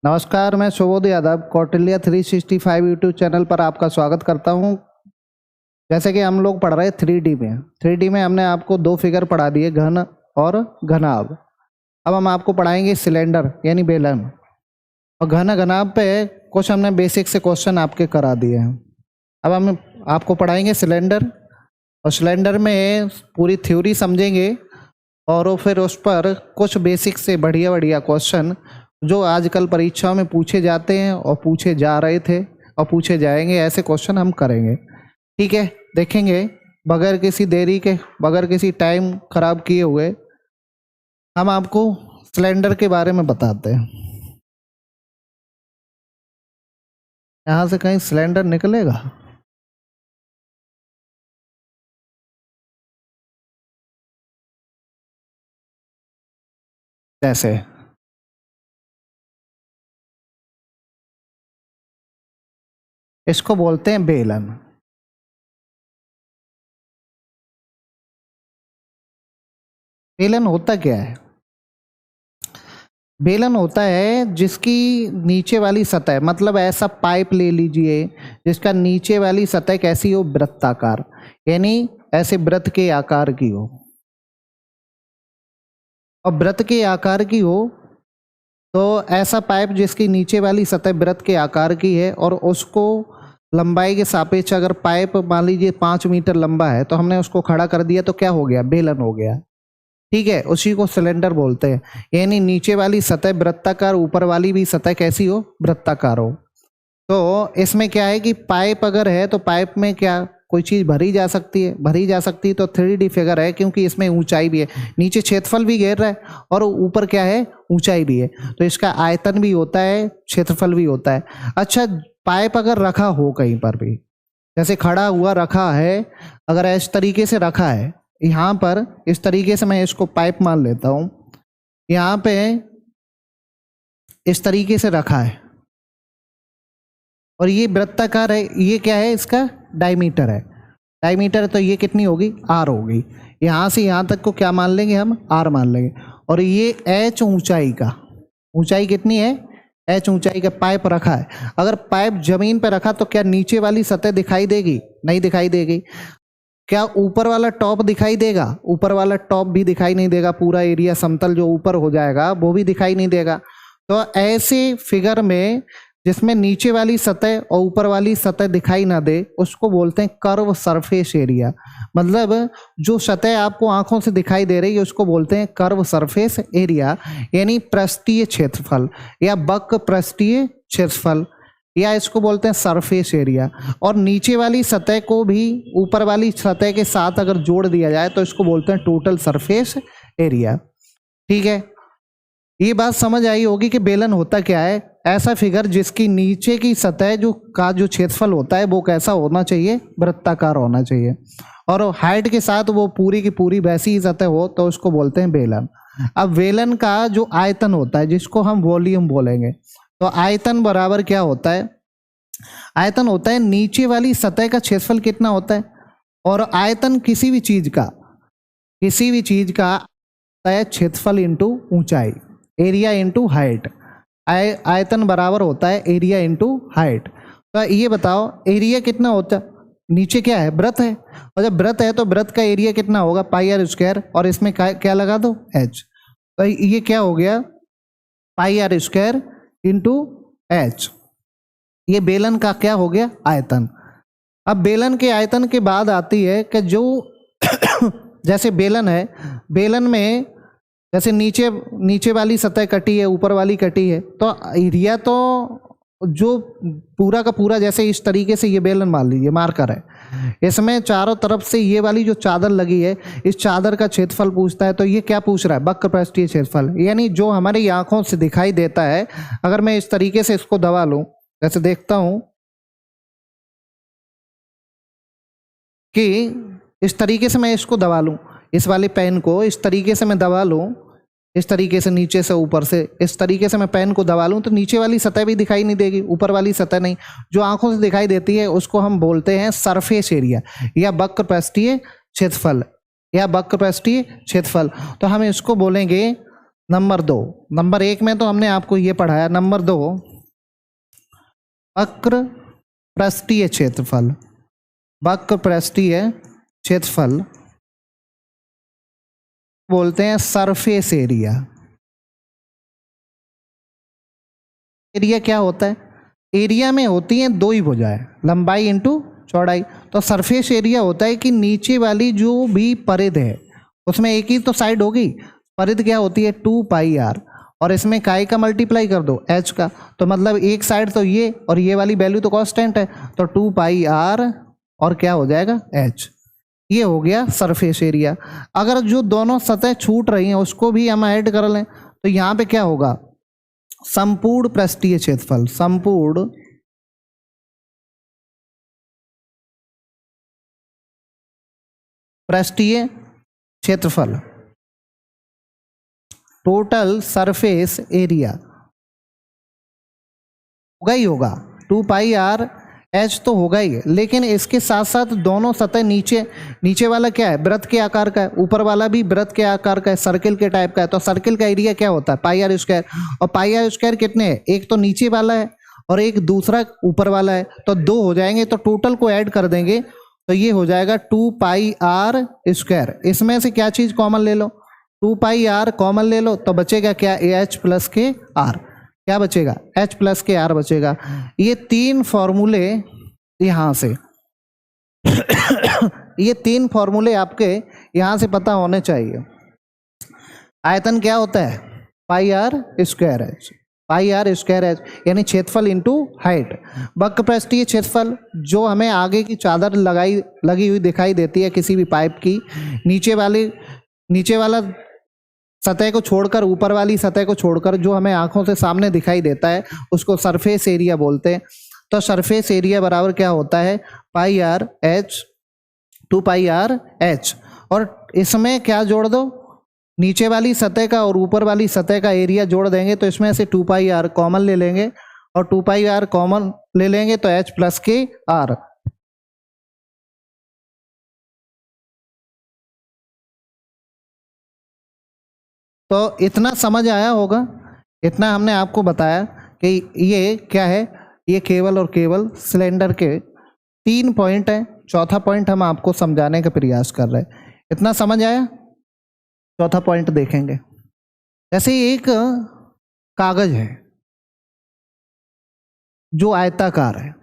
नमस्कार, मैं Subodh Yadav Kautilya 365 YouTube channel पर आपका स्वागत करता हूं। जैसे कि हम लोग पढ़ रहे 3D में। 3D में हमने आपको दो फिगर पढ़ा दिए, घन और घनाभ। अब हम आपको पढ़ाएंगे सिलेंडर यानी बेलन, और घन घनाभ पे कुछ हमने बेसिक से क्वेश्चन आपके करा दिए हैं। अब हम आपको पढ़ाएंगे सिलेंडर, और सिलेंडर में पूरी थ्योरी समझेंगे और फिर उस पर कुछ बेसिक से बढ़िया बढ़िया क्वेश्चन जो आजकल परीक्षाओं में पूछे जाते हैं और पूछे जा रहे थे और पूछे जाएंगे, ऐसे क्वेश्चन हम करेंगे। ठीक है, देखेंगे बगैर किसी देरी के, बगैर किसी टाइम खराब किए हुए हम आपको सिलेंडर के बारे में बताते हैं। यहाँ से कहीं सिलेंडर निकलेगा? कैसे? इसको बोलते हैं बेलन। बेलन होता क्या है? बेलन होता है जिसकी नीचे वाली सतह, मतलब ऐसा पाइप ले लीजिए जिसका नीचे वाली सतह कैसी हो, वृत्ताकार, यानी ऐसे वृत्त के आकार की हो। और वृत्त के आकार की हो तो ऐसा पाइप जिसकी नीचे वाली सतह वृत्त के आकार की है, और उसको लंबाई के सापेक्ष, अगर पाइप मान लीजिए 5 मीटर लंबा है तो हमने उसको खड़ा कर दिया तो क्या हो गया? बेलन हो गया। ठीक है, उसी को सिलेंडर बोलते हैं। यानी नीचे वाली सतह वृत्ताकार, ऊपर वाली भी सतह कैसी हो? वृत्ताकार हो। तो इसमें क्या है कि पाइप अगर है तो पाइप में क्या कोई चीज़ भरी जा सकती है? भरी जा सकती है। तो 3D फिगर है, क्योंकि इसमें ऊंचाई भी है, नीचे क्षेत्रफल भी घेर रहा है और ऊपर क्या है? ऊंचाई भी है। तो इसका आयतन भी होता है, क्षेत्रफल भी होता है। अच्छा, पाइप अगर रखा हो कहीं पर भी, जैसे खड़ा हुआ रखा है, अगर इस तरीके से रखा है, यहाँ पर इस तरीके से मैं इसको पाइप मान लेता हूँ, यहाँ पे इस तरीके से रखा है और ये वृत्ताकार है, ये क्या है? इसका डायमीटर है। डायमीटर तो ये कितनी होगी? आर होगी। यहाँ से यहाँ तक को क्या मान लेंगे हम? आर मान लेंगे। और ये एच ऊंचाई का, ऊंचाई कितनी है? एच ऊंचाई का पाइप रखा है। अगर पाइप जमीन पर रखा तो क्या नीचे वाली सतह दिखाई देगी? नहीं दिखाई देगी। क्या ऊपर वाला टॉप दिखाई देगा? ऊपर वाला टॉप भी दिखाई नहीं देगा। पूरा एरिया समतल जो ऊपर हो जाएगा वो भी दिखाई नहीं देगा। तो ऐसे फिगर में जिसमें नीचे वाली सतह और ऊपर वाली सतह दिखाई ना दे, उसको बोलते हैं कर्व सरफेस एरिया। मतलब जो सतह आपको आंखों से दिखाई दे रही है उसको बोलते हैं कर्व सरफेस एरिया, यानी पृष्ठीय क्षेत्रफल या वक्र पृष्ठीय क्षेत्रफल, या इसको बोलते हैं सरफेस एरिया। और नीचे वाली सतह को भी ऊपर वाली सतह के साथ अगर जोड़ दिया जाए तो इसको बोलते हैं टोटल सरफेस एरिया। ठीक है, ये बात समझ आई होगी कि बेलन होता क्या है। ऐसा फिगर जिसकी नीचे की सतह जो क्षेत्रफल होता है वो कैसा होना चाहिए? वृत्ताकार होना चाहिए, और हाइट के साथ वो पूरी की पूरी वैसी ही सतह हो तो उसको बोलते हैं बेलन। अब बेलन का जो आयतन होता है, जिसको हम वॉल्यूम बोलेंगे, तो आयतन बराबर क्या होता है? आयतन होता है नीचे वाली सतह का क्षेत्रफल कितना होता है, और आयतन किसी भी चीज का क्षेत्रफल इंटू ऊंचाई, एरिया इंटू हाइट। आयतन बराबर होता है एरिया इंटू हाइट। तो ये बताओ एरिया कितना होता है? नीचे क्या है? वृत्त है, और जब वृत्त है तो वृत्त का एरिया कितना होगा? पाई आर स्क्वायर, और इसमें क्या लगा दो? एच। तो ये क्या हो गया? पाई आर स्क्वायर इंटू एच। ये बेलन का क्या हो गया? आयतन। अब बेलन के आयतन के बाद आती है कि जो जैसे बेलन है, बेलन में जैसे नीचे वाली सतह कटी है, ऊपर वाली कटी है, तो एरिया तो जो पूरा का पूरा, जैसे इस तरीके से ये बेलन मान लीजिए मार्कर है, इसमें चारों तरफ से ये वाली जो चादर लगी है, इस चादर का क्षेत्रफल पूछता है। तो ये क्या पूछ रहा है? वक्र पृष्ठीय क्षेत्रफल, यानी जो हमारी आंखों से दिखाई देता है। अगर मैं इस तरीके से इसको दबा लूं, जैसे देखता हूं कि इस तरीके से मैं इसको दबा लूं, इस वाले पेन को इस तरीके से मैं दबा लूं, इस तरीके से नीचे से ऊपर से इस तरीके से मैं पेन को दबा लूं, तो नीचे वाली सतह भी दिखाई नहीं देगी, ऊपर वाली सतह नहीं। जो आंखों से दिखाई देती है उसको हम बोलते हैं सरफेस एरिया या वक्र पृष्ठीय क्षेत्रफल, या वक्र पृष्ठीय क्षेत्रफल। तो हम इसको बोलेंगे नंबर 2, नंबर 1 में तो हमने आपको ये पढ़ाया। नंबर 2, वक्र पृष्ठीय क्षेत्रफल। वक्र पृष्ठीय क्षेत्रफल बोलते हैं सरफेस एरिया। एरिया क्या होता है? एरिया में होती हैं दो ही भुजाएं, लंबाई इंटू चौड़ाई। तो सरफेस एरिया होता है कि नीचे वाली जो भी परिध है उसमें एक ही तो साइड होगी। परिध क्या होती है? 2πr, और इसमें काय का मल्टीप्लाई कर दो h का, तो मतलब एक साइड तो ये और ये वाली वैल्यू तो कांस्टेंट है, तो 2πr और क्या हो जाएगा? h। ये हो गया सरफेस एरिया। अगर जो दोनों सतह छूट रही हैं उसको भी हम ऐड कर लें तो यहाँ पे क्या होगा? संपूर्ण पृष्ठीय क्षेत्रफल। संपूर्ण पृष्ठीय क्षेत्रफल, टोटल सरफेस एरिया होगा ही होगा। 2πr h तो होगा ही, लेकिन इसके साथ साथ दोनों सतह नीचे वाला क्या है? वृत्त के आकार का है, ऊपर वाला भी वृत्त के आकार का है, सर्किल के टाइप का है। तो सर्किल का एरिया क्या होता है? πr²। और πr² कितने है? एक तो नीचे वाला है और एक दूसरा ऊपर वाला है, तो 2 हो जाएंगे। तो टोटल को ऐड कर देंगे तो ये हो जाएगा 2πr²। इसमें से क्या चीज कॉमन ले लो? 2πr कॉमन ले लो तो बचेगा क्या? h प्लस के r। क्या बचेगा? h प्लस के r बचेगा। ये 3 फॉर्मूले यहां से ये 3 फॉर्मूले आपके यहां से पता होने चाहिए। आयतन क्या होता है? πr²h। πr²h यानी क्षेत्रफल इंटू हाइट। वक्र पृष्ठीय क्षेत्रफल जो हमें आगे की चादर लगी हुई दिखाई देती है किसी भी पाइप की, नीचे वाला सतह को छोड़कर, ऊपर वाली सतह को छोड़कर जो हमें आंखों से सामने दिखाई देता है उसको सरफेस एरिया बोलते हैं। तो सरफेस एरिया बराबर क्या होता है? πr(h), 2πr(h), और इसमें क्या जोड़ दो? नीचे वाली सतह का और ऊपर वाली सतह का एरिया जोड़ देंगे तो इसमें से 2πr कॉमन ले लेंगे, और 2πr कॉमन ले लेंगे तो h प्लस के r। तो इतना समझ आया होगा, इतना हमने आपको बताया कि ये क्या है। ये केवल और केवल सिलेंडर के 3 पॉइंट है, चौथा पॉइंट हम आपको समझाने का प्रयास कर रहे हैं। इतना समझ आया? चौथा पॉइंट देखेंगे। जैसे एक कागज है जो आयताकार है,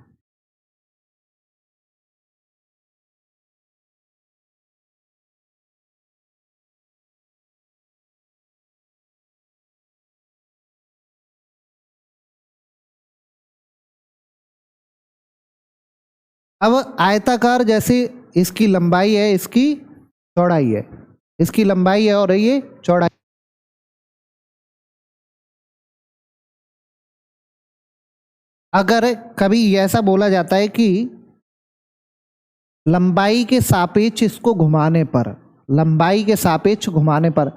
अब आयताकार जैसे इसकी लंबाई है, इसकी चौड़ाई है, इसकी लंबाई है और ये चौड़ाई। अगर कभी ऐसा बोला जाता है कि लंबाई के सापेक्ष इसको घुमाने पर, लंबाई के सापेक्ष घुमाने पर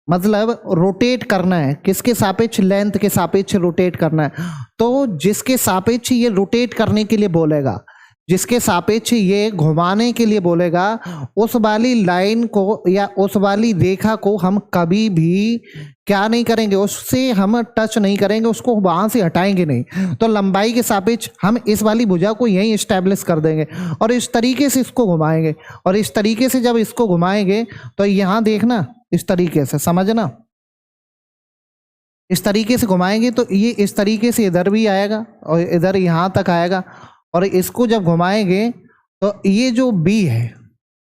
मतलब रोटेट करना है, किसके सापेक्ष? लेंथ के सापेक्ष रोटेट करना है। तो जिसके सापेक्ष ये रोटेट करने के लिए बोलेगा, जिसके सापेक्ष ये घुमाने के लिए बोलेगा, उस वाली लाइन को या उस वाली रेखा को हम कभी भी क्या नहीं करेंगे? उससे हम टच नहीं करेंगे, उसको वहां से हटाएंगे नहीं। तो लंबाई के सापेक्ष हम इस वाली भुजा को यहीं एस्टेब्लिश कर देंगे और इस तरीके से इसको घुमाएंगे, और इस तरीके से जब इसको घुमाएंगे तो यहां देखना, इस तरीके से समझना, इस तरीके से घुमाएंगे तो ये इस तरीके से इधर भी आएगा और इधर यहां तक आएगा, और इसको जब घुमाएंगे तो ये जो बी है,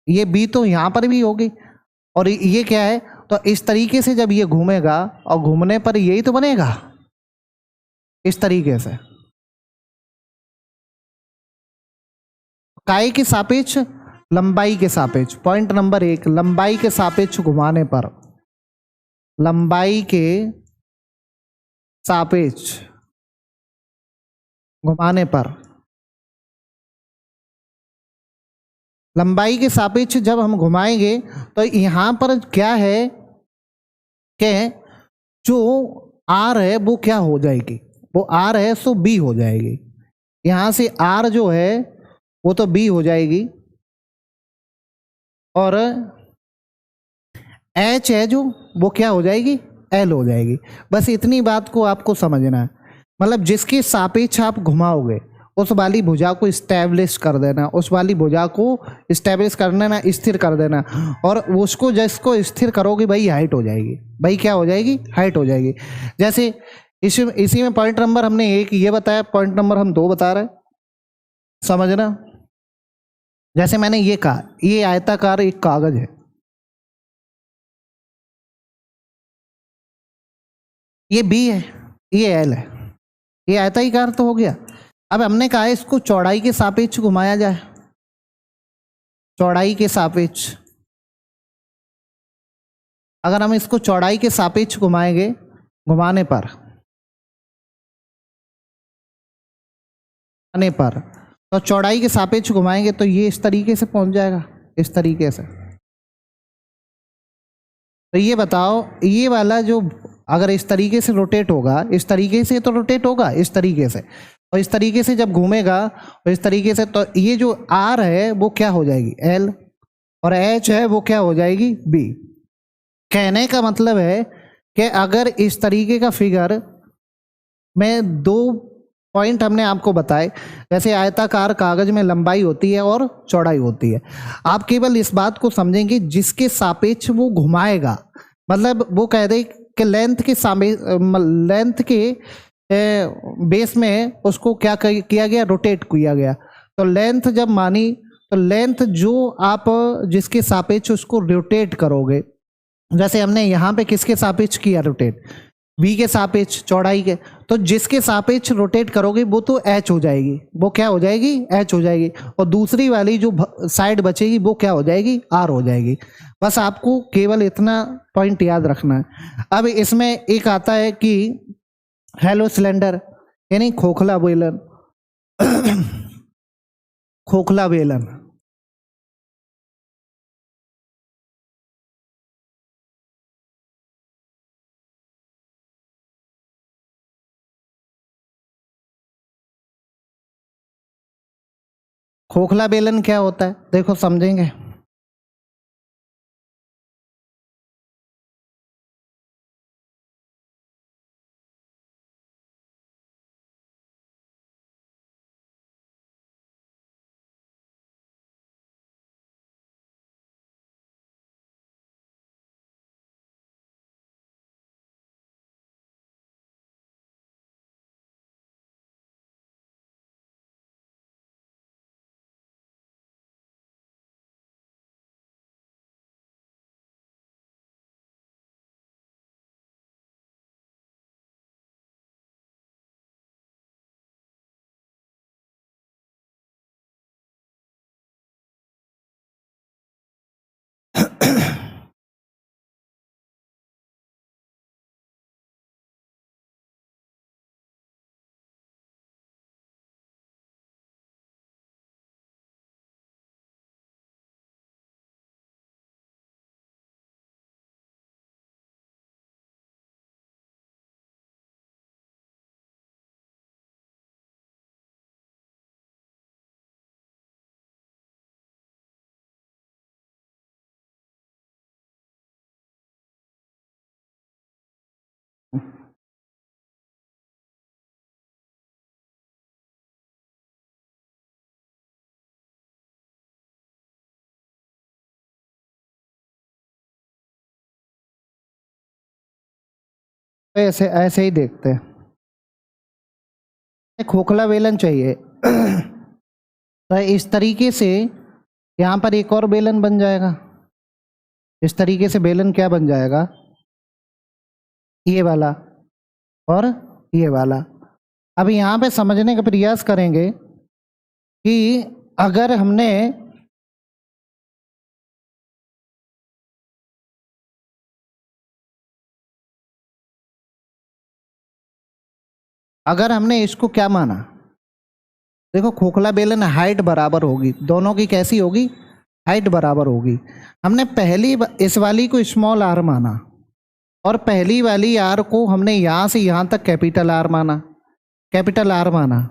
ये बी तो यहां पर भी होगी, और ये क्या है? तो इस तरीके से जब ये घूमेगा और घूमने पर यही तो बनेगा, इस तरीके से। काय के सापेक्ष? लंबाई के सापेक्ष। पॉइंट नंबर 1, लंबाई के सापेक्ष घुमाने पर, लंबाई के सापेक्ष घुमाने पर, लंबाई के सापेक्ष जब हम घुमाएंगे तो यहां पर क्या है कि जो आर है वो क्या हो जाएगी? वो आर है सो बी हो जाएगी। यहां से आर जो है वो तो बी हो जाएगी, और एच है जो वो क्या हो जाएगी? एल हो जाएगी। बस इतनी बात को आपको समझना है, मतलब जिसके सापेक्ष आप घुमाओगे उस वाली भुजा को इस्टेब्लिश कर देना, उस वाली भुजा को इस्टेब्लिश कर देना, स्थिर कर देना, और उसको जिसको स्थिर करोगे भाई हाइट हो जाएगी, भाई क्या हो जाएगी, हाइट हो जाएगी। जैसे इसी में पॉइंट नंबर हमने एक ये बताया, पॉइंट नंबर हम 2 बता रहे हैं, समझना। जैसे मैंने ये कहा, ये आयताकार एक कागज है, ये बी है, ये एल है, ये आयताकार तो हो गया। अब हमने कहा इसको चौड़ाई के सापेक्ष घुमाया जाए, चौड़ाई के सापेक्ष, अगर हम इसको चौड़ाई के सापेक्ष घुमाएंगे, घुमाने पर तो चौड़ाई के सापेक्ष घुमाएंगे तो ये इस तरीके से पहुंच जाएगा, इस तरीके से। तो ये बताओ, ये वाला जो अगर इस तरीके से रोटेट होगा, इस तरीके से तो रोटेट होगा इस तरीके से, और इस तरीके से जब घूमेगा और इस तरीके से, तो ये जो आर है वो क्या हो जाएगी, एल, और एच है वो क्या हो जाएगी, बी। कहने का मतलब है कि अगर इस तरीके का फिगर में 2 पॉइंट हमने आपको बताए, वैसे आयताकार कागज में लंबाई होती है और चौड़ाई होती है, आप केवल इस बात को समझेंगे जिसके सापेक्ष वो घुमाएगा, मतलब वो कह दे कि लेंथ के बेस में उसको क्या किया गया, रोटेट किया गया। तो लेंथ जब मानी, तो लेंथ जो आप जिसके सापेक्ष उसको रोटेट करोगे, जैसे हमने यहाँ पे किसके सापेक्ष किया रोटेट, v के सापेक्ष चौड़ाई के, तो जिसके सापेक्ष रोटेट करोगे वो तो h हो जाएगी, वो क्या हो जाएगी, h हो जाएगी, और दूसरी वाली जो साइड बचेगी वो क्या हो जाएगी, r हो जाएगी। बस आपको केवल इतना पॉइंट याद रखना है। अब इसमें एक आता है कि हेलो सिलेंडर, यानी खोखला बेलन खोखला बेलन, खोखला बेलन क्या होता है, देखो समझेंगे। ऐसे ऐसे ही देखते हैं, खोखला बेलन चाहिए तो इस तरीके से यहाँ पर एक और बेलन बन जाएगा, इस तरीके से बेलन क्या बन जाएगा, ये वाला और ये वाला। अब यहाँ पे समझने का प्रयास करेंगे कि अगर हमने इसको क्या माना, देखो खोखला बेलन हाइट बराबर होगी, दोनों की कैसी होगी, हाइट बराबर होगी। हमने पहली इस वाली को स्मॉल आर माना, और पहली वाली आर को हमने यहाँ से यहाँ तक कैपिटल आर माना,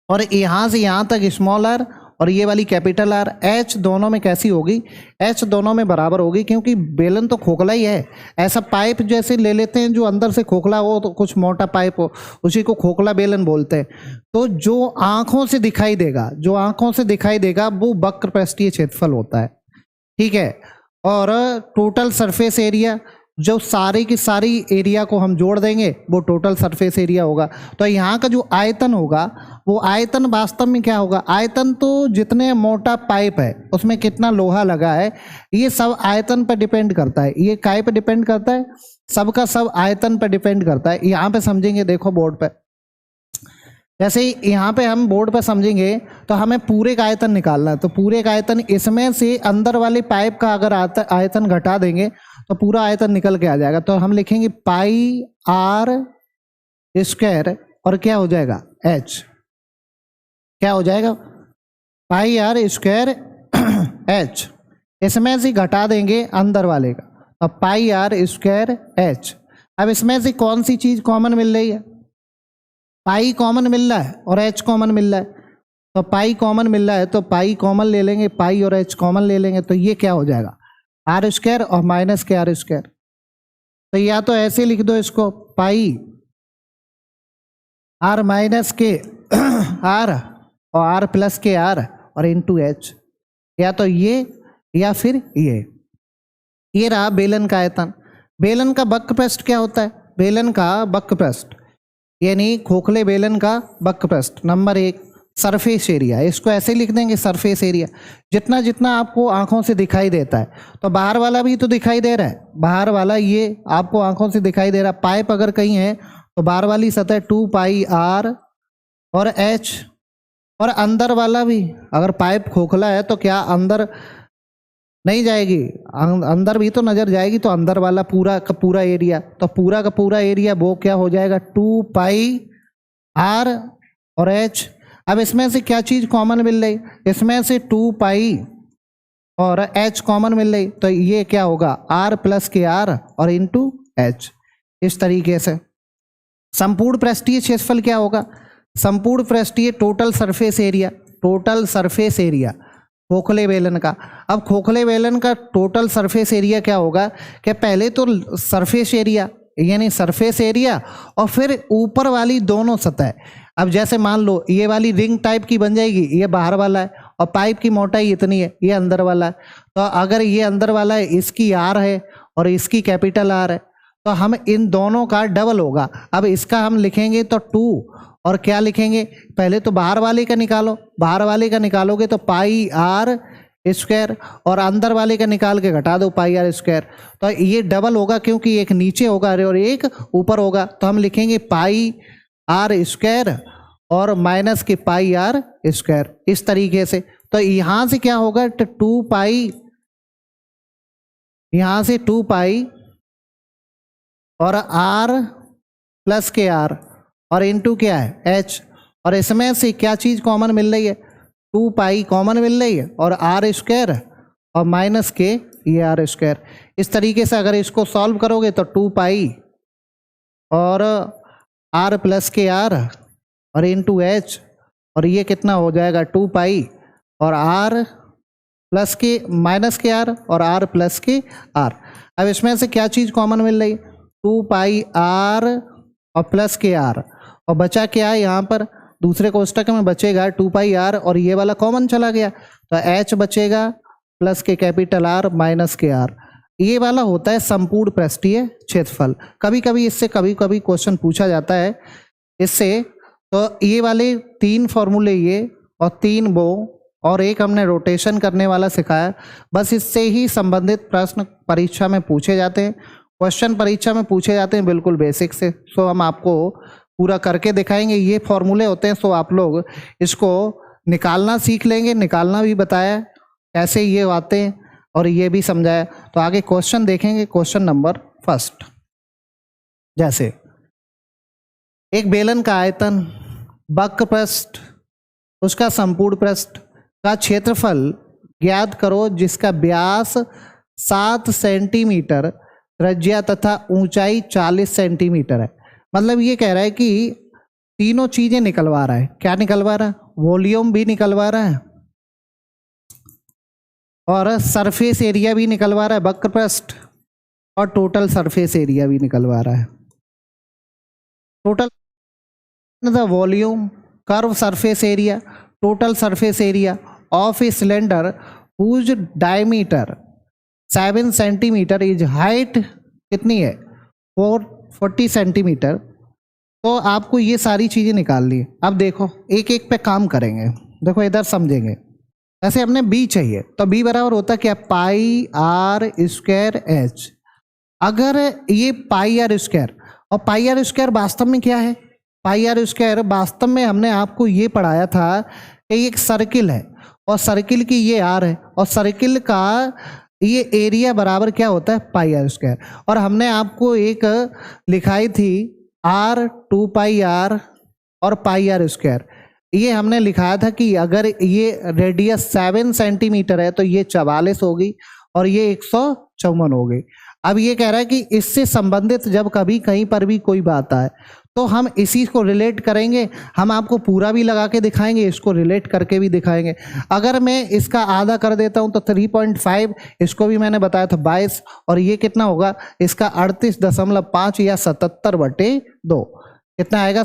और यहाँ से यहाँ तक स्मॉल आर, और ये वाली कैपिटल आर, एच दोनों में कैसी होगी, एच दोनों में बराबर होगी, क्योंकि बेलन तो खोखला ही है। ऐसा पाइप जैसे ले लेते हैं जो अंदर से खोखला हो, तो कुछ मोटा पाइप हो, उसी को खोखला बेलन बोलते हैं। तो जो आंखों से दिखाई देगा, जो आंखों से दिखाई देगा वो वक्र पृष्ठीय क्षेत्रफल होता है, ठीक है। और टोटल सरफेस एरिया, जो सारी की सारी एरिया को हम जोड़ देंगे वो टोटल सरफेस एरिया होगा। तो यहाँ का जो आयतन होगा वो आयतन वास्तव में क्या होगा, आयतन तो जितने मोटा पाइप है उसमें कितना लोहा लगा है, ये सब आयतन पर डिपेंड करता है। ये काय पे डिपेंड करता है, सबका सब आयतन पर डिपेंड करता है। यहाँ पे समझेंगे, देखो बोर्ड पे, जैसे यहाँ पे हम बोर्ड पर समझेंगे तो हमें पूरे का आयतन निकालना है। तो पूरे का आयतन, इसमें से अंदर वाले पाइप का अगर आयतन घटा देंगे तो पूरा आयतन निकल के आ जाएगा। तो हम लिखेंगे पाई आर स्क्वायर और क्या हो जाएगा, एच, क्या हो जाएगा, पाई आर स्क्वायर एच। इसमें से घटा देंगे अंदर वाले का, तो पाई आर स्क्वायर एच। अब इसमें से कौन सी चीज कॉमन मिल रही है, पाई कॉमन मिल रहा है और एच कॉमन मिल रहा है। तो पाई कॉमन मिल रहा है तो पाई कॉमन ले लेंगे, पाई और एच कॉमन ले लेंगे, तो ये क्या हो जाएगा, आर स्क्वायर और माइनस के आर स्क्वायर। तो या तो ऐसे लिख दो इसको, पाई आर माइनस के आर और आर प्लस के आर और इंटू एच, या तो ये या फिर ये रहा बेलन का आयतन। बेलन का वक्र पृष्ठ क्या होता है, बेलन का वक्र पृष्ठ यानी खोखले बेलन का वक्र पृष्ठ, नंबर 1 सरफेस एरिया, इसको ऐसे लिख देंगे सरफेस एरिया, जितना जितना आपको आंखों से दिखाई देता है। तो बाहर वाला भी तो दिखाई दे रहा है, बाहर वाला ये आपको आंखों से दिखाई दे रहा है। पाइप अगर कहीं है तो बाहर वाली सतह 2 पाई आर और एच, और अंदर वाला भी, अगर पाइप खोखला है तो क्या अंदर नहीं जाएगी, अंदर भी तो नजर जाएगी। तो अंदर वाला पूरा का पूरा एरिया, तो पूरा का पूरा एरिया वो क्या हो जाएगा, 2 पाई आर और एच। अब इसमें से क्या चीज कॉमन मिल रही, इसमें से 2 पाई और एच कॉमन मिल रही, तो ये क्या होगा, आर प्लस के आर और इंटू एच। इस तरीके से संपूर्ण पृष्ठीय क्षेत्रफल क्या होगा, संपूर्ण पृष्ठीय total surface area, total surface area खोखले बेलन का। अब खोखले बेलन का टोटल सरफेस एरिया क्या होगा, कि पहले तो सरफेस एरिया यानी सरफेस एरिया और फिर ऊपर वाली दोनों सतह। अब जैसे मान लो ये वाली रिंग टाइप की बन जाएगी, ये बाहर वाला है और पाइप की मोटाई इतनी है, ये अंदर वाला है। तो अगर ये अंदर वाला है, इसकी आर है और इसकी कैपिटल आर है, तो हम इन दोनों का डबल होगा। अब इसका हम लिखेंगे तो 2 और क्या लिखेंगे, पहले तो बाहर वाले का निकालो, बाहर वाले का निकालोगे तो पाई आर स्क्वायर और अंदर वाले का निकाल के घटा दो पाई आर स्क्वायर। तो ये डबल होगा क्योंकि एक नीचे होगा और एक ऊपर होगा। तो हम लिखेंगे पाई आर स्क्वायर और माइनस के पाई आर स्क्वायर, इस तरीके से। तो यहाँ से क्या होगा, 2 पाई, यहाँ से 2 पाई और आर प्लस के आर और इंटू क्या है एच, और इसमें से क्या चीज कॉमन मिल रही है, 2 पाई कॉमन मिल रही है और आर स्क्वायर और माइनस के ये आर स्क्वायर। इस तरीके से अगर इसको सॉल्व करोगे तो 2 पाई और आर प्लस के आर और इंटू एच, और ये कितना हो जाएगा 2 पाई और आर प्लस के माइनस के आर और आर प्लस के आर। अब इसमें से क्या चीज कॉमन मिल रही है, 2 पाई आर और प्लस के आर, और बचा क्या है यहाँ पर दूसरे कोष्टक में बचेगा 2 पाई आर और ये वाला कॉमन चला गया, तो एच बचेगा प्लस के कैपिटल आर माइनस के आर। ये वाला होता है संपूर्ण पृष्ठीय क्षेत्रफल। कभी कभी इससे कभी कभी क्वेश्चन पूछा जाता है इससे। तो ये वाले 3 फॉर्मूले ये और 3 वो और एक हमने रोटेशन करने वाला सिखाया, बस इससे ही संबंधित प्रश्न परीक्षा में पूछे जाते हैं, क्वेश्चन परीक्षा में पूछे जाते हैं बिल्कुल बेसिक से। सो हम आपको पूरा करके दिखाएंगे। ये फॉर्मूले होते हैं, सो आप लोग इसको निकालना सीख लेंगे, निकालना भी बताया कैसे ये आते हैं और ये भी समझाया। तो आगे क्वेश्चन देखेंगे। क्वेश्चन नंबर 1, जैसे एक बेलन का आयतन, वक्र पृष्ठ, उसका संपूर्ण पृष्ठ का क्षेत्रफल ज्ञात करो जिसका व्यास 7 सेंटीमीटर, त्रिज्या तथा ऊंचाई 40 सेंटीमीटर है। मतलब ये कह रहा है कि तीनों चीजें निकलवा रहा है। क्या निकलवा रहा है, वॉल्यूम भी निकलवा रहा है और सरफेस एरिया भी निकलवा रहा है वक्र पृष्ठ, और टोटल सरफेस एरिया भी निकलवा रहा है। Total the volume, curve surface area, total surface area of a cylinder whose diameter 7 centimetre is height कितनी है 40 सेंटीमीटर। तो आपको ये सारी चीज़ें निकालनी है। अब देखो एक एक पे काम करेंगे, देखो इधर समझेंगे। ऐसे हमने बी चाहिए तो बी बराबर होता क्या, पाई आर स्क्वायर एच। अगर ये पाई आर स्क्वायर, और पाई आर स्क्वायर वास्तव में क्या है, पाई आर स्क्वायर वास्तव में हमने आपको ये पढ़ाया था कि एक सर्किल है और सर्किल की ये आर है और सर्किल का ये एरिया बराबर क्या होता है पाई आर स्क्वायर। और हमने आपको एक लिखाई थी आर 2 पाई आर और पाई आर स्क्वायर। ये हमने लिखाया था कि अगर ये रेडियस 7 सेंटीमीटर है तो ये 44 होगी और ये 154 होगी। अब ये कह रहा है कि इससे संबंधित जब कभी कहीं पर भी कोई बात आए तो हम इसी को रिलेट करेंगे। हम आपको पूरा भी लगा के दिखाएंगे, इसको रिलेट करके भी दिखाएंगे। अगर मैं इसका आधा कर देता हूं तो 3.5, इसको भी मैंने बताया था 22, और ये कितना होगा इसका 38.5 या 77/2। कितना आएगा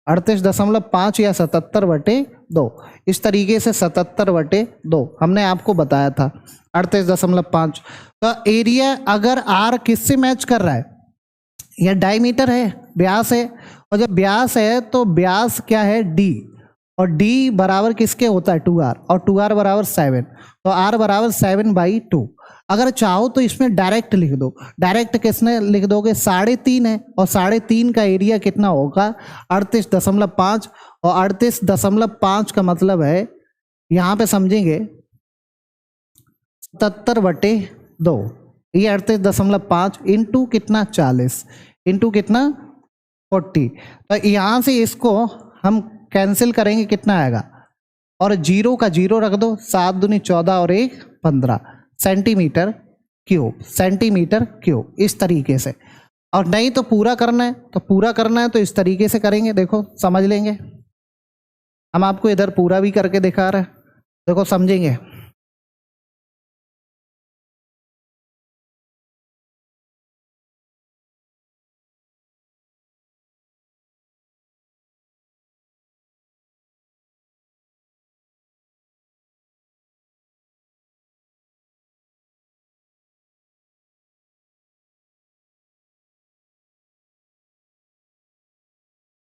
38.5 या 77/2। इस तरीके से 77/2 हमने आपको बताया था 38.5। तो एरिया अगर आर किससे मैच कर रहा है, यह डायमीटर है, व्यास है, और जब व्यास है तो व्यास क्या है डी, और डी बराबर किसके होता है 2r, और 2r बराबर 7, तो r बराबर 7/2। अगर चाहो तो इसमें डायरेक्ट लिख दो। डायरेक्ट किसने लिख दोगे 3.5 है, और 3.5 का एरिया कितना होगा 38.5, और 38.5 का मतलब है यहाँ पे समझेंगे 77/2। ये 38.5 इंटू कितना 40 इंटू कितना 40। तो यहाँ से इसको हम कैंसिल करेंगे, कितना आएगा, और 0 का 0 रख दो, 7 दूनी 14 और 1 15 सेंटीमीटर क्यूब, सेंटीमीटर क्यूब, इस तरीके से। और नहीं तो पूरा करना है तो पूरा करना है तो इस तरीके से करेंगे, देखो समझ लेंगे। हम आपको इधर पूरा भी करके दिखा रहे हैं, देखो समझेंगे।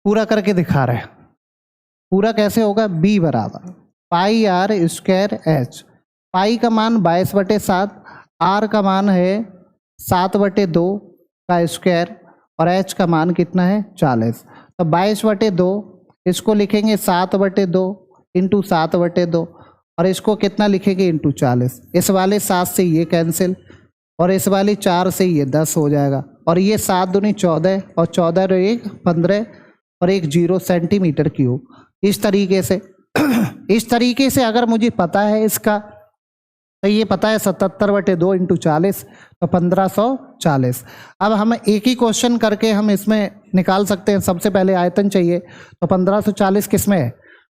पूरा करके दिखा रहे हैं। पूरा कैसे होगा, बी बराबर पाई आर स्क्वायर एच। पाई का मान 22/7, आर का मान है 7/2 का स्क्वायर, और एच का मान कितना है 40। तो 22/2 इसको लिखेंगे 7/2 इंटू 7/2, और इसको कितना लिखेंगे इंटू 40। इस वाले 7 से ये कैंसिल, और इस वाले 4 से ये 10 हो जाएगा, और ये 7 दूनी 14, और 14 और 1 15, और 1 0 सेंटीमीटर क्यूब। इस तरीके से इस तरीके से अगर मुझे पता है इसका, तो ये पता है 77/2 इंटू 40 तो 1540। अब हम एक ही क्वेश्चन करके हम इसमें निकाल सकते हैं। सबसे पहले आयतन चाहिए, तो 1540 किस में है।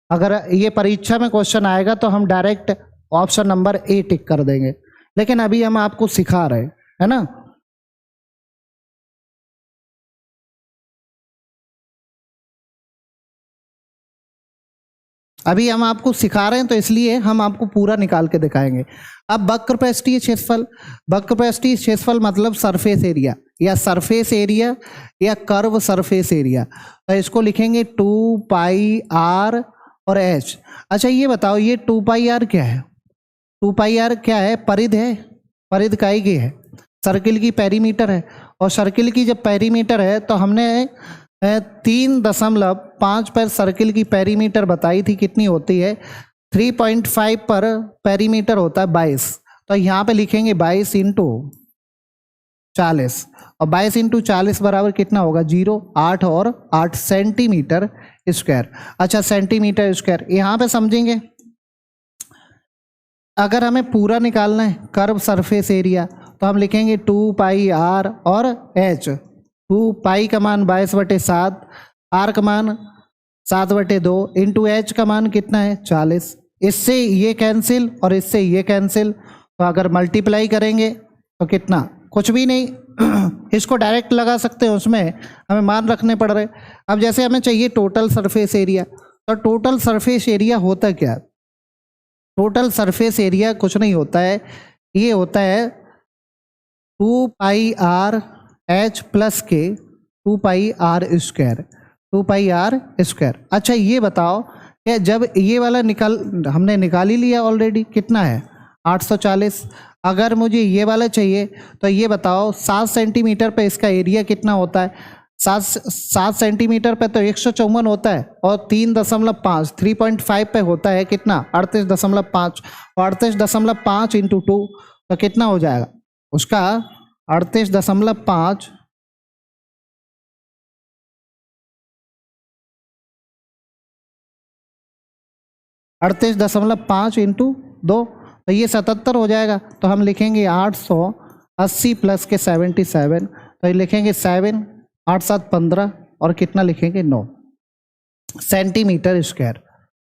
अगर ये परीक्षा में क्वेश्चन आएगा तो हम डायरेक्ट ऑप्शन नंबर ए टिक कर देंगे, लेकिन अभी हम आपको सिखा रहे हैं, है ना। अभी हम आपको सिखा रहे हैं तो इसलिए हम आपको पूरा निकाल के दिखाएंगे। अब वक्रपृष्ठीय क्षेत्रफल, वक्रपृष्ठीय क्षेत्रफल मतलब सरफेस एरिया या सरफेस एरिया या कर्व सरफेस एरिया। तो इसको लिखेंगे 2 पाई आर और एच। अच्छा ये बताओ ये 2 पाई आर क्या है, 2 पाई आर क्या है, परिध है, परिध काई की है, सर्किल की पेरीमीटर है। और सर्किल की जब पेरीमीटर है तो हमने 3.5 पर सर्किल की पेरीमीटर बताई थी, कितनी होती है 3.5 पर पेरीमीटर होता है 22। तो यहाँ पे लिखेंगे 22 इंटू 40, और 22 इंटू 40 बराबर कितना होगा 0, 8 और 8 सेंटीमीटर स्क्वायर। अच्छा सेंटीमीटर स्क्वायर यहाँ पे समझेंगे। अगर हमें पूरा निकालना है कर्व सरफेस एरिया तो हम लिखेंगे 2 पाई आर और एच। 2 पाई का मान 22/7, आर का मान 7/2 इंटू एच का मान कितना है 40। इससे ये कैंसिल और इससे ये कैंसिल, तो अगर मल्टीप्लाई करेंगे तो कितना, कुछ भी नहीं इसको डायरेक्ट लगा सकते हैं, उसमें हमें मान रखने पड़ रहे। अब जैसे हमें चाहिए टोटल सरफेस एरिया, तो टोटल सरफेस एरिया होता क्या है? टोटल सरफेस एरिया कुछ नहीं होता है, ये होता है 2 पाई आर एच प्लस के 2 pi r square, 2 pi r square. अच्छा ये बताओ कि जब ये वाला हमने निकाल ही लिया ऑलरेडी, कितना है 840। अगर मुझे ये वाला चाहिए तो ये बताओ 7 सेंटीमीटर पे इसका एरिया कितना होता है? 7 सेंटीमीटर पे तो 154 होता है, और 3.5 3.5 पे होता है कितना 38.5, 38.5 इंटू 2 तो कितना हो जाएगा उसका 38.5 38.5 इंटू 2 तो ये 77 हो जाएगा। तो हम लिखेंगे 880 प्लस के 77, तो ये लिखेंगे 7 8 7 15 और कितना लिखेंगे 9 सेंटीमीटर स्क्वायर,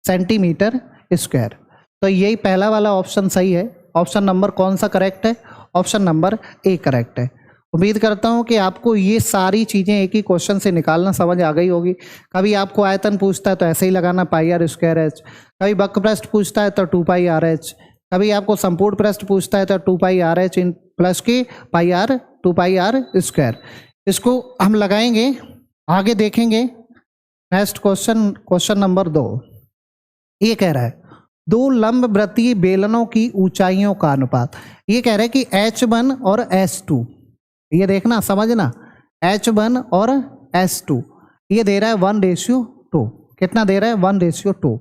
सेंटीमीटर स्क्वायर। तो यही पहला वाला ऑप्शन सही है। ऑप्शन नंबर कौन सा करेक्ट है? ऑप्शन नंबर ए करेक्ट है। उम्मीद करता हूँ कि आपको ये सारी चीज़ें एक ही क्वेश्चन से निकालना समझ आ गई होगी। कभी आपको आयतन पूछता है तो ऐसे ही लगाना पाई आर स्क्वायर एच, कभी वक्र पृष्ठ पूछता है तो 2 पाई आर एच, कभी आपको संपूर्ण पृष्ठ पूछता है तो 2 pi R H in plus के पाई आर 2 पाई आर स्क्वायर। इसको हम लगाएंगे, आगे देखेंगे। नेक्स्ट क्वेश्चन, क्वेश्चन नंबर 2 ये कह रहा है 2 लंब वृत्तीय बेलनों की ऊंचाइयों का अनुपात। ये कह रहा है कि H1 और S2, ये देखना समझना, H1 और S2 ये दे रहा है 1:2, कितना दे रहा है 1:2,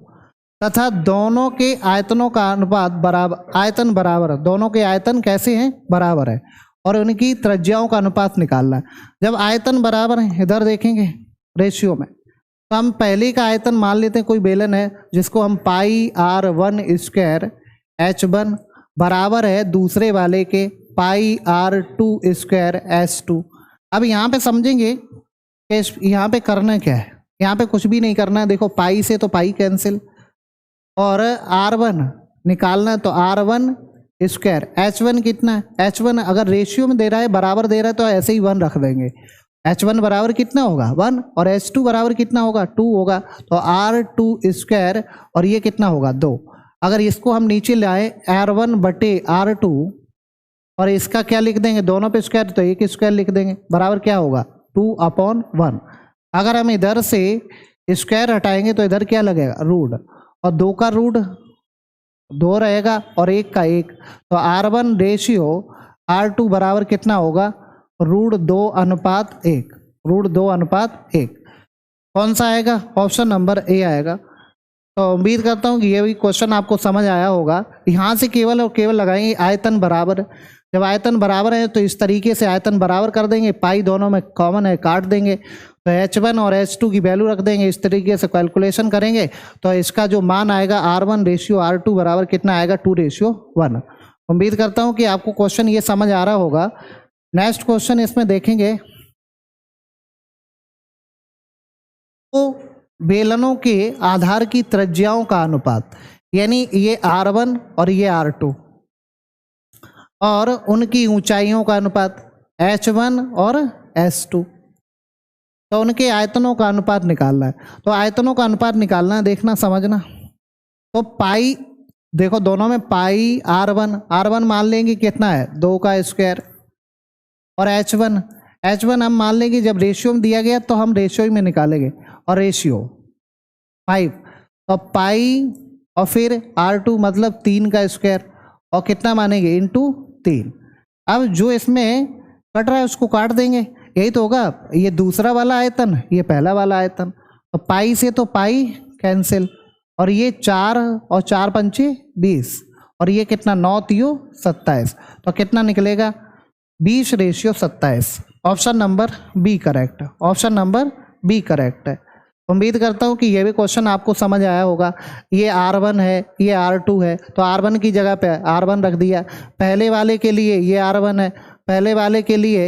तथा दोनों के आयतनों का अनुपात बराबर, आयतन बराबर, दोनों के आयतन कैसे हैं बराबर है, और उनकी त्रिज्याओं का अनुपात निकालना है। जब आयतन बराबर है, इधर देखेंगे रेशियो में, तो हम पहले का आयतन मान लेते हैं, कोई बेलन है जिसको हम पाई आर 1 स्क्वायर H1 बराबर है दूसरे वाले के पाई आर 2 स्क्वायर S2। अब यहाँ पे समझेंगे कि यहाँ पे करना क्या है, यहाँ पे कुछ भी नहीं करना है। देखो पाई से तो पाई कैंसिल, और R1 निकालना है तो R1 स्क्वायर, H1 कितना है, H1 अगर रेशियो में दे रहा है बराबर दे रहा है तो ऐसे ही 1 रख देंगे। H1 बराबर कितना होगा 1, और H2 बराबर कितना होगा 2 होगा, तो R2 स्क्वायर और ये कितना होगा 2। अगर इसको हम नीचे लाए R1 बटे R2 और इसका क्या लिख देंगे दोनों पे स्क्वायर, तो एक स्क्वायर लिख देंगे, बराबर क्या होगा 2/1। अगर हम इधर से स्क्वायर हटाएंगे तो इधर क्या लगेगा रूट, और 2 का रूट 2 रहेगा और 1 का 1, तो R1 रेशियो R2 बराबर कितना होगा √2:1, √2:1। कौन सा आएगा? ऑप्शन नंबर ए आएगा। तो उम्मीद करता हूँ कि ये भी क्वेश्चन आपको समझ आया होगा। यहाँ से केवल और केवल लगाएंगे आयतन बराबर। जब आयतन बराबर है तो इस तरीके से आयतन बराबर कर देंगे, पाई दोनों में कॉमन है काट देंगे, तो H1 और H2 की वैल्यू रख देंगे, इस तरीके से कैलकुलेशन करेंगे तो इसका जो मान आएगा R1 रेशियो R2 बराबर कितना आएगा 2:1। उम्मीद करता हूँ कि आपको क्वेश्चन ये समझ आ रहा होगा। नेक्स्ट क्वेश्चन इसमें देखेंगे, तो बेलनों के आधार की त्रिज्याओं का अनुपात, यानी ये R1 और ये R2 और उनकी ऊंचाइयों का अनुपात H1 और S2, तो उनके आयतनों का अनुपात निकालना है। तो आयतनों का अनुपात निकालना है, देखना समझना। तो पाई देखो दोनों में पाई R1 मान लेंगे कितना है 2 का स्क्वायर, और H1 हम मान लेंगे जब रेशियो में दिया गया तो हम रेशियो में निकालेंगे, और रेशियो 5, तो पाई और फिर R2 मतलब 3 का स्क्वायर, और कितना मानेंगे इंटू 3। अब जो इसमें कट रहा है उसको काट देंगे, यही तो होगा, ये दूसरा वाला आयतन ये पहला वाला आयतन, तो पाई से तो पाई कैंसिल, और ये 4 और 4 पंचे 20, और ये कितना 9 3 27, तो कितना निकलेगा 20:27। Option number B correct, option number B correct है। उम्मीद करता हूँ कि ये भी क्वेश्चन आपको समझ आया होगा। ये R1 है, ये R2 है, तो R1 की जगह पे R1 रख दिया, पहले वाले के लिए ये R1 है, पहले वाले के लिए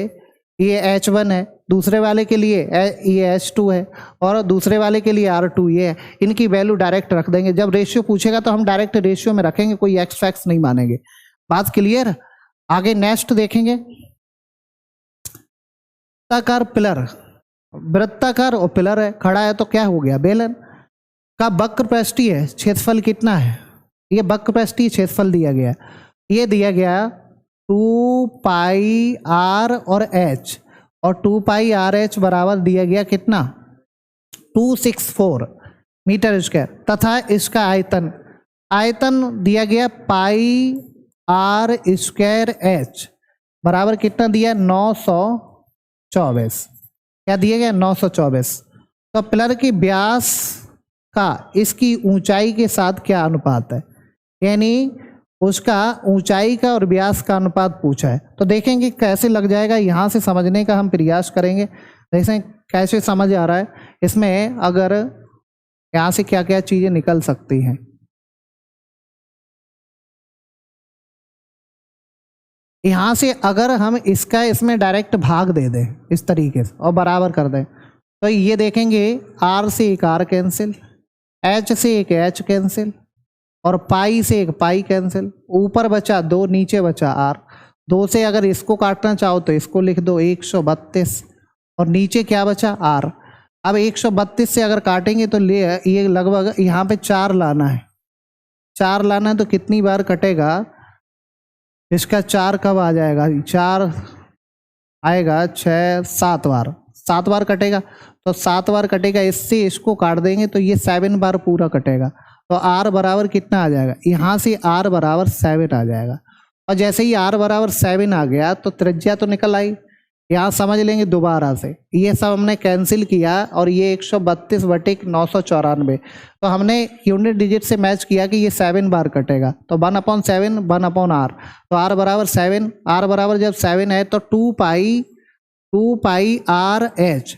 ये H1 है, दूसरे वाले के लिए ये H2 है, और दूसरे वाले के लिए R2 ये है। इनकी वैल्यू डायरेक्ट रख देंगे। जब रेशियो पूछेगा तो हम डायरेक्ट रेशियो में रखेंगे, कोई एक्स फैक्स नहीं मानेंगे। बात क्लियर। आगे नेक्स्ट देखेंगे, वृत्ताकार पिलर, वृत्ताकार और पिलर है, खड़ा है तो क्या हो गया, बेलन का वक्र पृष्ठीय है क्षेत्रफल कितना है, ये वक्र पृष्ठीय क्षेत्रफल दिया गया, ये दिया गया 2 पाई आर और एच, और 2 पाई आर एच बराबर दिया गया कितना 264 मीटर स्क्वायर, तथा इसका आयतन, आयतन दिया गया पाई आर स्क्वायर एच बराबर कितना दिया 924, क्या दिया गया 924। तो पिलर की व्यास का इसकी ऊंचाई के साथ क्या अनुपात है, यानी उसका ऊंचाई का और व्यास का अनुपात पूछा है। तो देखेंगे कैसे लग जाएगा, यहाँ से समझने का हम प्रयास करेंगे, देखें कैसे समझ आ रहा है इसमें, अगर यहाँ से क्या क्या चीज़ें निकल सकती हैं। यहाँ से अगर हम इसका इसमें डायरेक्ट भाग दे दें इस तरीके से और बराबर कर दें, तो ये देखेंगे आर से एक आर कैंसिल, एच से एक एच कैंसिल, और पाई से एक पाई कैंसिल, ऊपर बचा 2, नीचे बचा आर। 2 से अगर इसको काटना चाहो तो इसको लिख दो 132, और नीचे क्या बचा आर। अब 132 से अगर काटेंगे तो ले ये लगभग यहाँ पे 4 लाना है, 4 लाना है तो कितनी बार कटेगा, इसका 4 कब आ जाएगा, 4 आएगा 6 7 बार, 7 बार कटेगा, तो 7 बार कटेगा, इससे इसको काट देंगे तो ये 7 बार पूरा कटेगा। तो आर बराबर कितना आ जाएगा, यहाँ से आर बराबर 7 आ जाएगा, और जैसे ही आर बराबर 7 आ गया तो त्रिज्या तो निकल आई। यहाँ समझ लेंगे दोबारा से, ये सब हमने कैंसिल किया, और ये 132/994, तो हमने यूनिट डिजिट से मैच किया कि ये 7 बार कटेगा, तो 1/7 1/r, तो r बराबर 7, r बराबर जब 7 है तो 2 pi R H,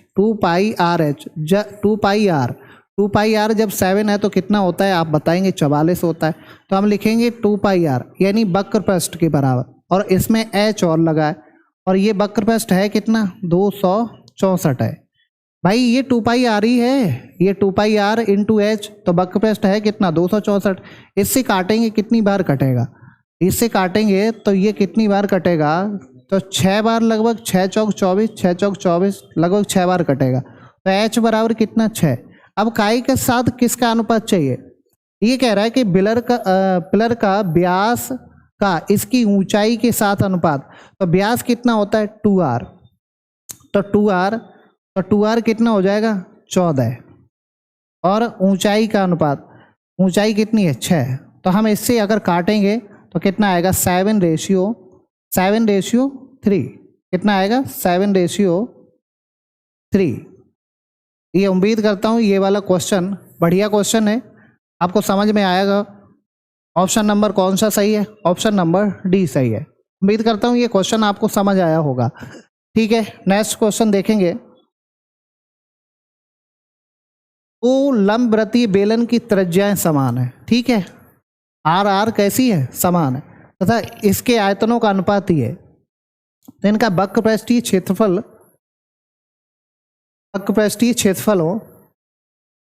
2 pi are जब 7 है तो कितना होता है आप बताएंगे, 44 होता है, तो हम लिखेंगे 2 पाई आर यानी वक्र पृष्ठ के बराबर, और इसमें एच और लगा है, और ये वक्र पृष्ठ है कितना 264 है भाई, ये 2 पाई आर ही है, ये 2 पाई आर इंटू एच, तो वक्र पृष्ठ है कितना 264। इससे काटेंगे कितनी बार कटेगा, इससे काटेंगे तो ये कितनी बार कटेगा, तो 6 बार, लगभग 6 चौक 24, 6 चौक 24, लगभग 6 बार कटेगा, तो एच बराबर कितना 6। अब काई के साथ किसका अनुपात चाहिए, ये कह रहा है कि पिलर का व्यास का इसकी ऊंचाई के साथ अनुपात, तो व्यास कितना होता है 2r, तो 2r कितना हो जाएगा 14, और ऊंचाई का अनुपात, ऊंचाई कितनी है 6, तो हम इससे अगर काटेंगे तो कितना आएगा 7/3, कितना आएगा 7/3। ये उम्मीद करता हूँ ये वाला क्वेश्चन बढ़िया क्वेश्चन है, आपको समझ में आएगा। ऑप्शन नंबर कौन सा सही है, ऑप्शन नंबर डी सही है। उम्मीद करता हूँ ये क्वेश्चन आपको समझ आया होगा। ठीक है, नेक्स्ट क्वेश्चन देखेंगे। तो लंबवृत्तीय बेलन की त्रिज्याएं समान है, ठीक है, आर कैसी है, समान है, तथा इसके आयतनों का अनुपात ही है, तो इनका वक्र पृष्ठीय क्षेत्रफलों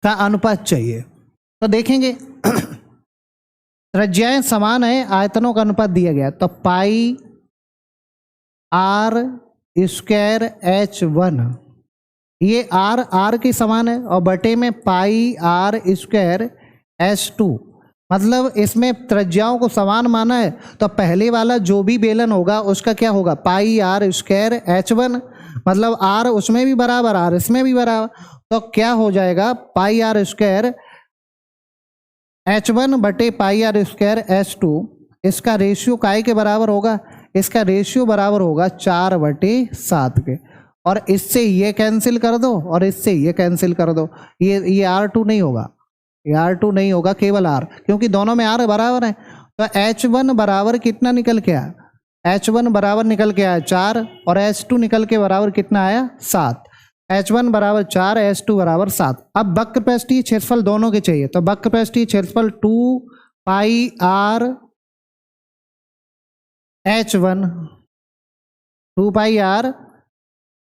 का अनुपात चाहिए। तो देखेंगे त्रिज्याएं समान है, आयतनों का अनुपात दिया गया, तो पाई आर स्क्वायर H1, ये आर के समान है, और बटे में पाई आर स्क्वायर H2, मतलब इसमें त्रिज्याओं को समान माना है, तो पहले वाला जो भी बेलन होगा उसका क्या होगा पाई आर स्क्वायर H1, मतलब आर उसमें भी बराबर, आर इसमें भी बराबर, तो क्या हो जाएगा पाई आर स्क्वायर H1 बटे पाई आर स्क्वायर H2, इसका रेशियो काय के बराबर होगा, इसका रेशियो बराबर होगा 4/7 के, और इससे ये कैंसिल कर दो और इससे ये कैंसिल कर दो, ये R2 नहीं होगा, ये R2 नहीं होगा, केवल R, क्योंकि दोनों में R बराबर है। तो H1 बराबर कितना निकल के आया, H1 बराबर निकल के आया 4, और H2 निकल के बराबर कितना आया 7, H1 बराबर 4, H2 बराबर 7। अब वक्र पृष्ठीय क्षेत्रफल दोनों के चाहिए, तो वक्र पृष्ठीय क्षेत्रफल 2 pi are H1, 2 pi are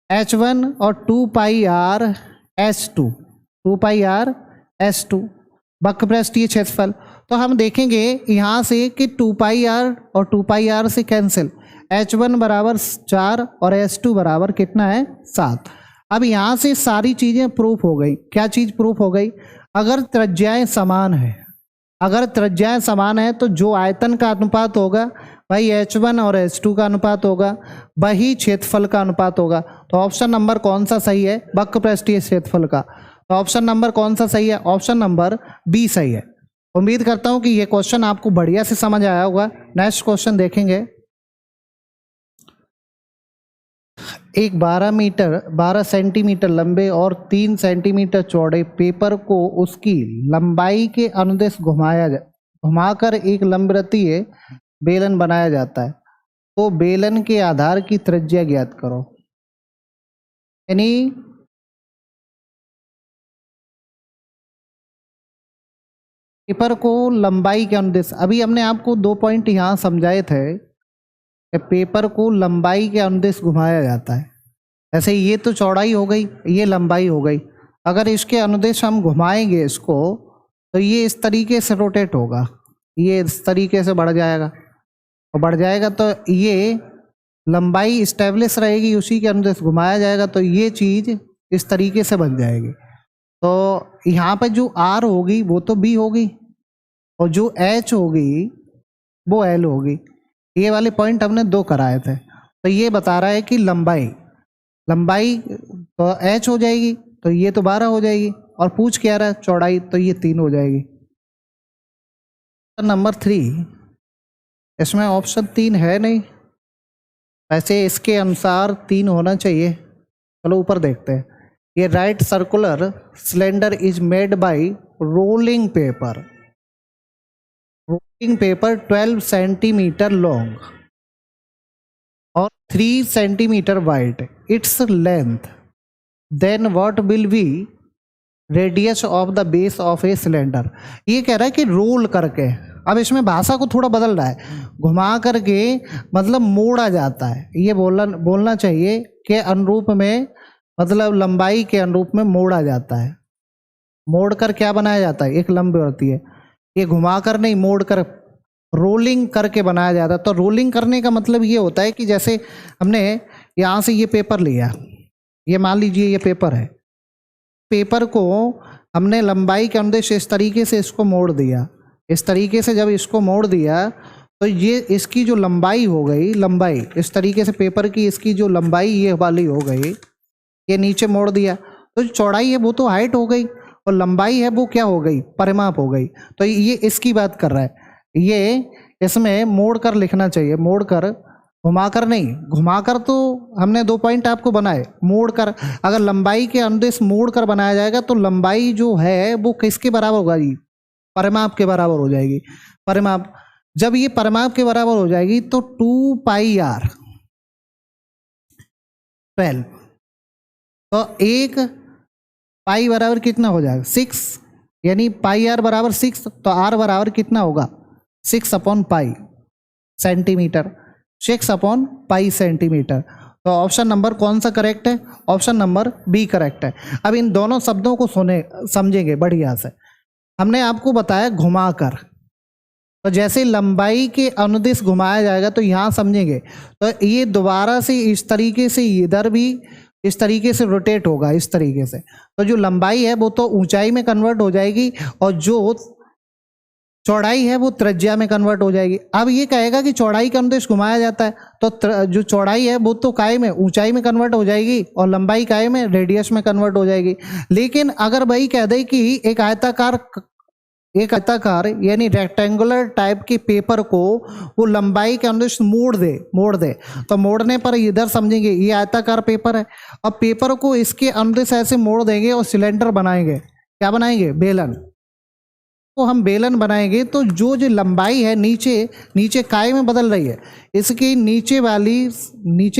H1 और 2 pi are H2, 2 pi are H2, वक्रपृष्ठीय क्षेत्रफल। तो हम देखेंगे यहाँ से कि 2πr और 2πr से कैंसिल, h1 बराबर 4 और h2 बराबर कितना है 7। अब यहाँ से सारी चीज़ें प्रूफ हो गई। क्या चीज़ प्रूफ हो गई? अगर त्रिज्याएं समान है, अगर त्रिज्याएं समान है तो जो आयतन का अनुपात होगा भाई h1 और h2 का अनुपात होगा, वही क्षेत्रफल का अनुपात होगा। तो ऑप्शन नंबर कौन सा सही है? वक्रपृष्ठीय क्षेत्रफल का। तो ऑप्शन नंबर कौन सा सही है? ऑप्शन नंबर बी सही है। उम्मीद करता हूं कि ये क्वेश्चन आपको बढ़िया से समझ आया होगा। नेक्स्ट क्वेश्चन देखेंगे। एक 12 सेंटीमीटर लंबे और 3 सेंटीमीटर चौड़े पेपर को उसकी लंबाई के अनुदिश घुमाकर एक लंबवृत्तीय बेलन बनाया जाता है। तो बेलन के आधार की त्रिज्या ज्ञात करो। यानी पेपर को लंबाई के अनुदिश, अभी हमने आपको 2 पॉइंट यहाँ समझाए थे कि पेपर को लंबाई के अनुदिश घुमाया जाता है। ऐसे ये तो चौड़ाई हो गई, ये लंबाई हो गई। अगर इसके अनुदिश हम घुमाएंगे इसको तो ये इस तरीके से रोटेट होगा, ये इस तरीके से बढ़ जाएगा और बढ़ जाएगा तो ये लंबाई इस्टेब्लिश रहेगी, उसी के अनुदिश घुमाया जाएगा तो ये चीज़ इस तरीके से बन जाएगी। तो यहाँ पे जो R होगी वो तो B होगी और जो H होगी वो L होगी। ये वाले पॉइंट हमने 2 कराए थे। तो ये बता रहा है कि लंबाई तो H हो जाएगी, तो ये तो 12 हो जाएगी, और पूछ क्या रहा है चौड़ाई, तो ये 3 हो जाएगी। नंबर 3, इसमें ऑप्शन 3 है नहीं, वैसे इसके अनुसार 3 होना चाहिए। चलो ऊपर देखते हैं। ये right circular cylinder is made by rolling paper 12 centimetre long और 3 centimetre wide its length, then what will be radius of the base of a cylinder. ये कह रहा है कि रोल करके, अब इसमें भाषा को थोड़ा बदल रहा है, घुमा करके मतलब मोड़ा जाता है। ये बोलना चाहिए कि अनुरूप में, मतलब लंबाई के अनुरूप में मोड़ा जाता है। मोड़ कर क्या बनाया जाता है? एक लंबवृत्तीय है। ये घुमा कर नहीं, मोड़ कर, रोलिंग करके बनाया जाता है। तो रोलिंग करने का मतलब ये होता है कि जैसे हमने यहाँ से ये पेपर लिया, ये मान लीजिए ये पेपर है, पेपर को हमने लंबाई के अनुदिश इस तरीके से इसको मोड़ दिया। इस तरीके से जब इसको मोड़ दिया तो ये इसकी जो लंबाई हो गई, लंबाई इस तरीके से पेपर की इसकी जो लंबाई ये वाली हो गई, ये नीचे मोड़ दिया तो जो चौड़ाई है वो तो हाइट हो गई और लंबाई है वो क्या हो गई? परिमाप हो गई। तो ये इसकी बात कर रहा है। ये इसमें मोड़ कर लिखना चाहिए, मोड़ कर, घुमाकर नहीं। घुमाकर तो हमने 2 पॉइंट आपको बनाए, मोड़ कर। अगर लंबाई के अनुदिश मोड़ कर बनाया जाएगा तो लंबाई जो है वो किसके बराबर होगा जी? परिमाप के बराबर हो जाएगी। परिमाप, जब ये परिमाप के बराबर हो जाएगी तो 2πr 12, तो 1 पाई बराबर कितना हो जाएगा? 6, यानी πr बराबर 6, तो r बराबर कितना होगा? 6/π सेंटीमीटर, 6/π सेंटीमीटर। तो ऑप्शन नंबर कौन सा करेक्ट है? ऑप्शन नंबर बी करेक्ट है। अब इन दोनों शब्दों को समझेंगे बढ़िया से। हमने आपको बताया घुमाकर, तो जैसे लंबाई के अनुदिश घुमाया जाएगा तो यहाँ समझेंगे, तो ये दोबारा से इस तरीके से इधर भी इस तरीके से रोटेट होगा, इस तरीके से। तो जो लंबाई है वो तो ऊंचाई में कन्वर्ट हो जाएगी और जो चौड़ाई है वो त्रिज्या में कन्वर्ट हो जाएगी। अब ये कहेगा कि चौड़ाई का अनुदिश घुमाया जाता है तो जो चौड़ाई है वो तो काय में, ऊंचाई में कन्वर्ट हो जाएगी और लंबाई काय में, रेडियस में कन्वर्ट हो जाएगी। लेकिन अगर भाई कह दे कि एक आयताकार यानी रेक्टेंगुलर टाइप के पेपर को वो लंबाई के अनुदिश मोड़ दे, तो मोड़ने पर इधर समझेंगे ये आयताकार पेपर है। अब पेपर को इसके अनुदिश ऐसे मोड़ देंगे और सिलेंडर बनाएंगे। क्या बनाएंगे? बेलन। तो हम बेलन बनाएंगे तो जो लंबाई है नीचे काय में बदल रही है, इसकी नीचे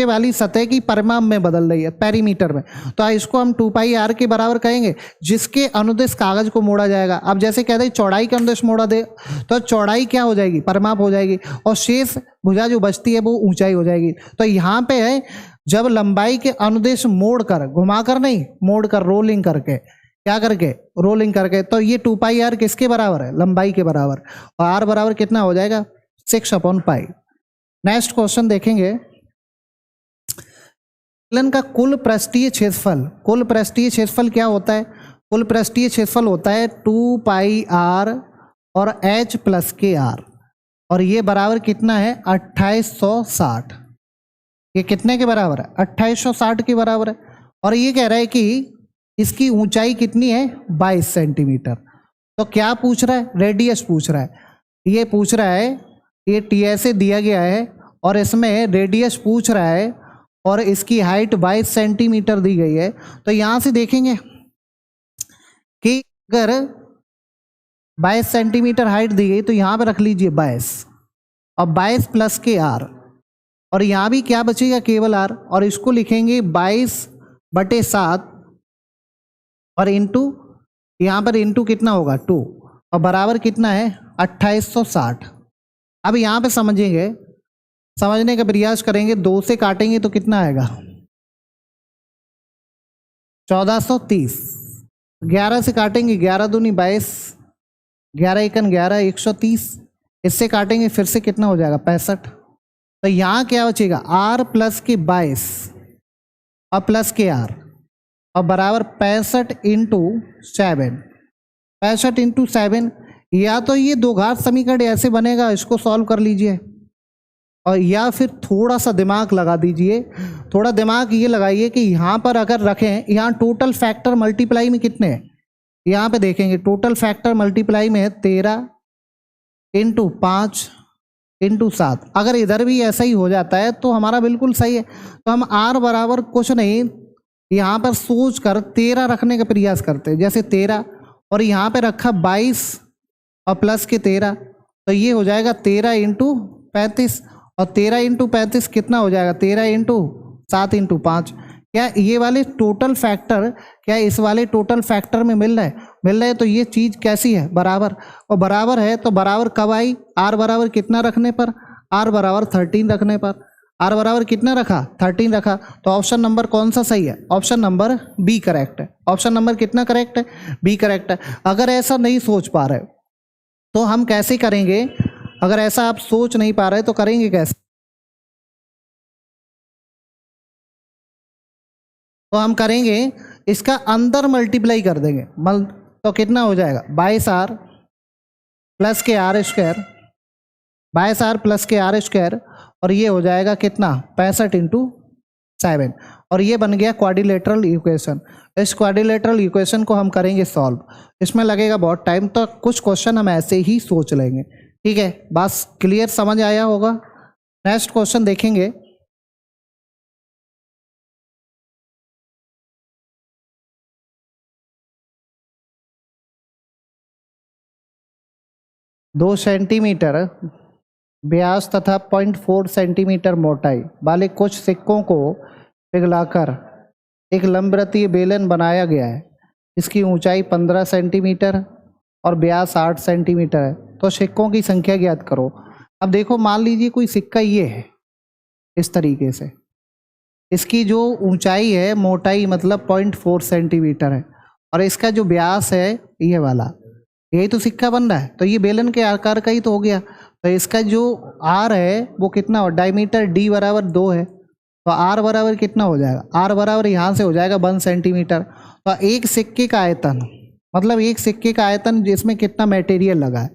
वाली सतह की परिमाप में बदल रही है, पेरीमीटर में। तो इसको हम 2πr के बराबर कहेंगे, जिसके अनुदिश कागज को मोड़ा जाएगा। अब जैसे कहते हैं चौड़ाई के अनुदिश मोड़ा दे तो चौड़ाई क्या हो जाएगी? परिमाप हो जाएगी और शेष भुजा जो बचती है वो ऊंचाई हो जाएगी। तो यहाँ पे है जब लंबाई के अनुदिश मोड़ कर, घुमाकर नहीं, मोड़ कर, रोलिंग करके, क्या करके, रोलिंग करके। तो ये 2πr किसके बराबर है, लंबाई के बराबर, और r बराबर कितना हो जाएगा 6/π। नेक्स्ट क्वेश्चन देखेंगे, बेलन का कुल पृष्ठीय क्षेत्रफल, कुल पृष्ठीय क्षेत्रफल क्या होता है, कुल पृष्ठीय क्षेत्रफल होता है 2πr और h + kr, और ये बराबर कितना है 2860। ये कितने के बराबर है, 2860 के बराबर है। और ये कह रहा है कि इसकी ऊंचाई कितनी है 22 सेंटीमीटर। तो क्या पूछ रहा है, रेडियस पूछ रहा है, ये पूछ रहा है, ये टीएसए दिया गया है और इसमें रेडियस पूछ रहा है और इसकी हाइट 22 सेंटीमीटर दी गई है। तो यहाँ से देखेंगे कि अगर 22 सेंटीमीटर हाइट दी गई तो यहाँ पे रख लीजिए 22 और 22 + kr, और यहाँ भी क्या बचेगा केवल r, और इसको लिखेंगे 22/7 और इंटू, यहाँ पर इंटू कितना होगा 2, और बराबर कितना है 2860। अब यहाँ पे समझेंगे, समझने का प्रयास करेंगे, 2 से काटेंगे तो कितना आएगा 1430, 11 से काटेंगे 11 दूनी 22, 11 एकन 11, 130, इससे काटेंगे फिर से कितना हो जाएगा 65। तो यहाँ क्या बचेगा r + के 22 और प्लस के r, और बराबर 65 × 7, 65 × 7। या तो ये दो घात समीकरण ऐसे बनेगा, इसको सॉल्व कर लीजिए, और या फिर थोड़ा सा दिमाग लगा दीजिए। थोड़ा दिमाग ये लगाइए कि यहाँ पर अगर रखें, यहाँ टोटल फैक्टर मल्टीप्लाई में कितने हैं, यहाँ पे देखेंगे टोटल फैक्टर मल्टीप्लाई में है 13 × 5 × 7। अगर इधर भी ऐसा ही हो जाता है तो हमारा बिल्कुल सही है। तो हम r बराबर कुछ नहीं, यहाँ पर सोच कर 13 रखने का प्रयास करते हैं, जैसे 13 और यहाँ पे रखा 22 और प्लस के 13, तो ये हो जाएगा 13 × 35, और 13 × 35 कितना हो जाएगा 13 × 7 × 5। क्या ये वाले टोटल फैक्टर, क्या इस वाले टोटल फैक्टर में मिल रहा है, तो ये चीज़ कैसी है बराबर, और बराबर है तो बराबर कब आई, r बराबर कितना रखने पर, r बराबर 13 रखने पर। r बराबर कितना रखा 13 रखा, तो ऑप्शन नंबर कौन सा सही है, ऑप्शन नंबर बी करेक्ट है। ऑप्शन नंबर कितना करेक्ट है, बी करेक्ट है। अगर ऐसा नहीं सोच पा रहे तो हम कैसे करेंगे, अगर ऐसा आप सोच नहीं पा रहे तो करेंगे कैसे, तो हम करेंगे इसका अंदर मल्टीप्लाई कर देंगे, तो कितना हो जाएगा 22r + के r², 22r + के r², और ये हो जाएगा कितना 65 × 7, और ये बन गया क्वाड्रिलेटरल इक्वेशन। इस क्वाड्रिलेटरल इक्वेशन को हम करेंगे सॉल्व, इसमें लगेगा बहुत टाइम, तो कुछ क्वेश्चन हम ऐसे ही सोच लेंगे। ठीक है, बस क्लियर समझ आया होगा। नेक्स्ट क्वेश्चन देखेंगे, दो सेंटीमीटर व्यास तथा 0.4 सेंटीमीटर मोटाई वाले कुछ सिक्कों को पिघलाकर एक लंबवृत्तीय बेलन बनाया गया है। इसकी ऊंचाई 15 सेंटीमीटर और व्यास 8 सेंटीमीटर है। तो सिक्कों की संख्या ज्ञात करो। अब देखो, मान लीजिए कोई सिक्का ये है, इस तरीके से, इसकी जो ऊंचाई है, मोटाई मतलब 0.4 सेंटीमीटर है, और इसका जो व्यास है ये वाला, यही तो सिक्का बन रहा है, तो ये बेलन के आकार का ही तो हो गया। तो इसका जो आर है वो कितना हो, डायमीटर डी बराबर 2 है, तो आर बराबर कितना हो जाएगा, आर बराबर यहाँ से हो जाएगा 1 सेंटीमीटर। तो एक सिक्के का आयतन, मतलब एक सिक्के का आयतन जिसमें कितना मटेरियल लगा है,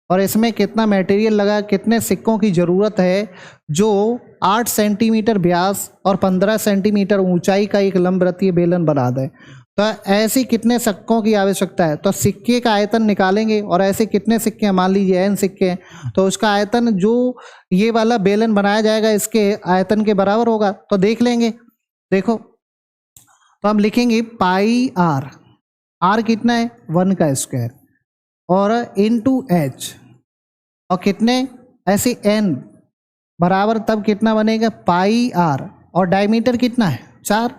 और इसमें कितना मटेरियल लगा है, कितने सिक्कों की ज़रूरत है जो 8 सेंटीमीटर व्यास और 15 सेंटीमीटर ऊंचाई का एक लंबवृत्तीय बेलन बना दे। तो ऐसे कितने सिक्कों की आवश्यकता है, तो सिक्के का आयतन निकालेंगे, और ऐसे कितने सिक्के हैं, मान लीजिए n सिक्के हैं, तो उसका आयतन जो ये वाला बेलन बनाया जाएगा इसके आयतन के बराबर होगा। तो देख लेंगे, देखो, तो हम लिखेंगे पाई आर, आर कितना है 1 का स्क्वायर, और इनटू एच, और कितने ऐसे n बराबर, तब कितना बनेगा पाई आर, और डायमीटर कितना है 4,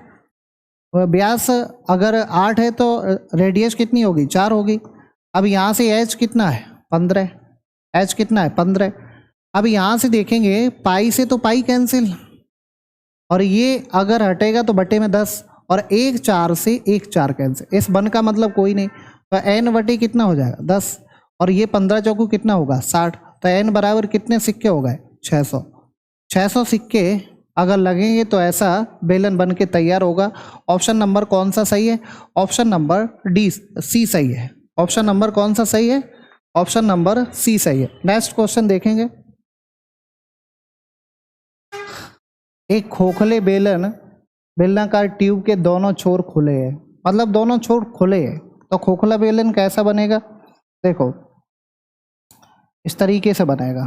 व्यास अगर 8 है तो रेडियस कितनी होगी 4 होगी। अब यहाँ से h कितना है 15, h कितना है 15। अब यहाँ से देखेंगे पाई से तो पाई कैंसिल, और ये अगर हटेगा तो बटे में 10, और एक 4 से एक 4 कैंसिल, इस 1 का मतलब कोई नहीं, तो n बटे कितना हो जाएगा 10, और ये 15 चौकू कितना होगा 60, तो n बराबर कितने सिक्के हो गए 600। 600 सिक्के अगर लगेंगे तो ऐसा बेलन बन के तैयार होगा। ऑप्शन नंबर कौन सा सही है? ऑप्शन नंबर डी सी सही है। ऑप्शन नंबर कौन सा सही है? ऑप्शन नंबर सी सही है। नेक्स्ट क्वेश्चन देखेंगे। एक खोखले बेलनाकार ट्यूब के दोनों छोर खुले हैं, मतलब दोनों छोर खुले हैं, तो खोखला बेलन कैसा बनेगा? देखो इस तरीके से बनेगा।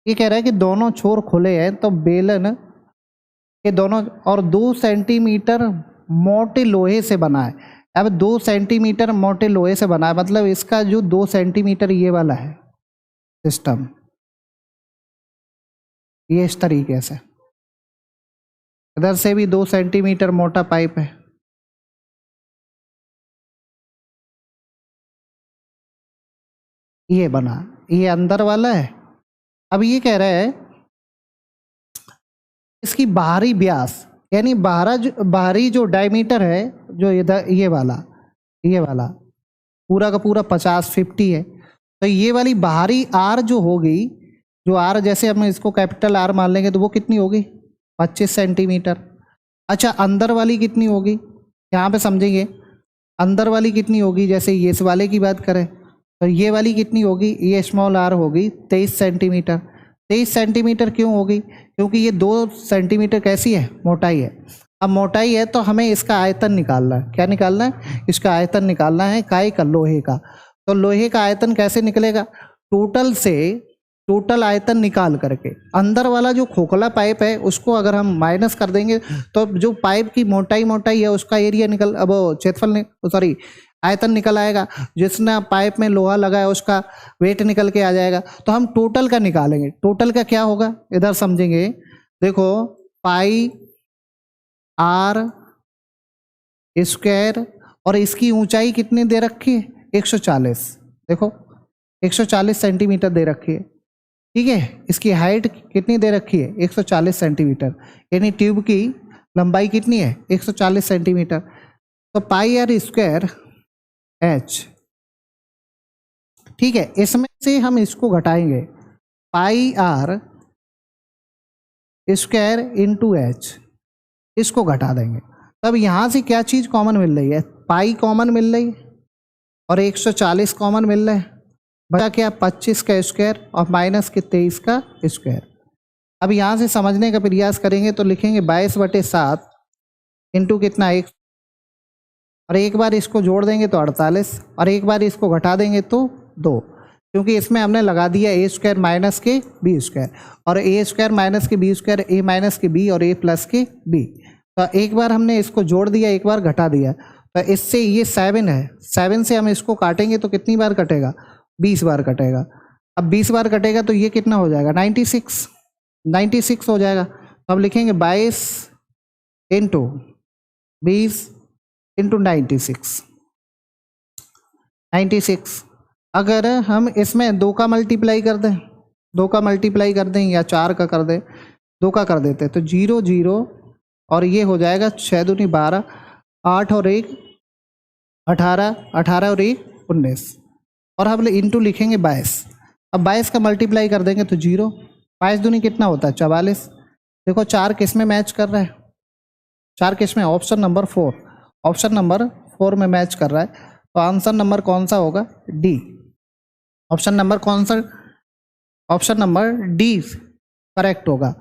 ये कह रहा है कि दोनों छोर खुले हैं तो बेलन के दोनों और 2 सेंटीमीटर मोटे लोहे से बना है। अब 2 सेंटीमीटर मोटे लोहे से बना है, मतलब इसका जो 2 सेंटीमीटर ये वाला है सिस्टम, ये इस तरीके से, इधर से भी 2 सेंटीमीटर मोटा पाइप है, ये बना, ये अंदर वाला है। अब ये कह रहा है इसकी बाहरी व्यास, यानी बाहरी जो डायमीटर है, जो इधर ये वाला पूरा का पूरा 50 है, तो ये वाली बाहरी आर जो होगी, जो आर जैसे हम इसको कैपिटल आर मान लेंगे तो वो कितनी होगी 25 सेंटीमीटर। अच्छा अंदर वाली कितनी होगी, यहाँ पे समझेंगे, अंदर वाली कितनी होगी, जैसे ये इस वाले की बात करें तो ये वाली कितनी होगी, ये स्मॉल आर होगी 23 सेंटीमीटर। 23 सेंटीमीटर क्यों होगी? क्योंकि ये 2 सेंटीमीटर कैसी है, मोटाई है। अब मोटाई है तो हमें इसका आयतन निकालना है। क्या निकालना है? इसका आयतन निकालना है, काय का, लोहे का। तो लोहे का आयतन कैसे निकलेगा? टोटल से टोटल आयतन निकाल करके अंदर वाला जो खोखला पाइप है उसको अगर हम माइनस कर देंगे तो जो पाइप की मोटाई है उसका एरिया निकल, अब क्षेत्रफल सॉरी आयतन निकल आएगा, जिसने पाइप में लोहा लगा है उसका वेट निकल के आ जाएगा। तो हम टोटल का निकालेंगे। टोटल का क्या होगा इधर समझेंगे, देखो पाई आर स्क्वायर, और इसकी ऊंचाई कितनी दे रखी है 140, देखो 140 सेंटीमीटर दे रखी है, ठीक है। इसकी हाइट कितनी दे रखी है 140 सेंटीमीटर, यानी ट्यूब की लंबाई कितनी है 140 सेंटीमीटर। तो पाई आर स्क्वायर एच, ठीक है। इसमें से हम इसको घटाएंगे, पाई आर स्क्वायर इंटू एच, इसको घटा देंगे। तब यहाँ से क्या चीज़ कॉमन मिल रही है, पाई कॉमन मिल रही है और 140 कॉमन मिल रहा है, बचा क्या 25 का स्क्वायर और माइनस के 23 का स्क्वायर। अब यहाँ से समझने का प्रयास करेंगे तो लिखेंगे 22/7 इंटू कितना 1, और एक बार इसको जोड़ देंगे तो 48, और एक बार इसको घटा देंगे तो 2, क्योंकि इसमें हमने लगा दिया ए स्क्वायर माइनस के बी स्क्वायर, और ए स्क्वायर माइनस के बी स्क्वायर ए माइनस के बी और ए प्लस के बी। तो एक बार हमने इसको जोड़ दिया, एक बार घटा दिया, तो इससे ये 7 है, 7 से हम इसको काटेंगे तो कितनी बार कटेगा 20 बार कटेगा। अब 20 बार कटेगा तो ये कितना हो जाएगा 96 हो जाएगा। तो अब लिखेंगे 22 इंटू 20 इंटू 96। अगर हम इसमें 2 का मल्टीप्लाई कर दें, 2 का मल्टीप्लाई कर दें या 4 का कर दें, 2 का कर देते तो 0 0, और ये हो जाएगा 6 दूनी 12, 8 और 1 18, 18 और 1 19, और हम इंटू लिखेंगे 22। अब 22 का मल्टीप्लाई कर देंगे तो 0, 22 दूनी कितना होता है 44। देखो 4 किस में मैच कर रहा है, 4 किस में, ऑप्शन नंबर 4, ऑप्शन नंबर 4 में मैच कर रहा है। तो आंसर नंबर कौन सा होगा, डी। ऑप्शन नंबर कौन सा, ऑप्शन नंबर डी करेक्ट होगा।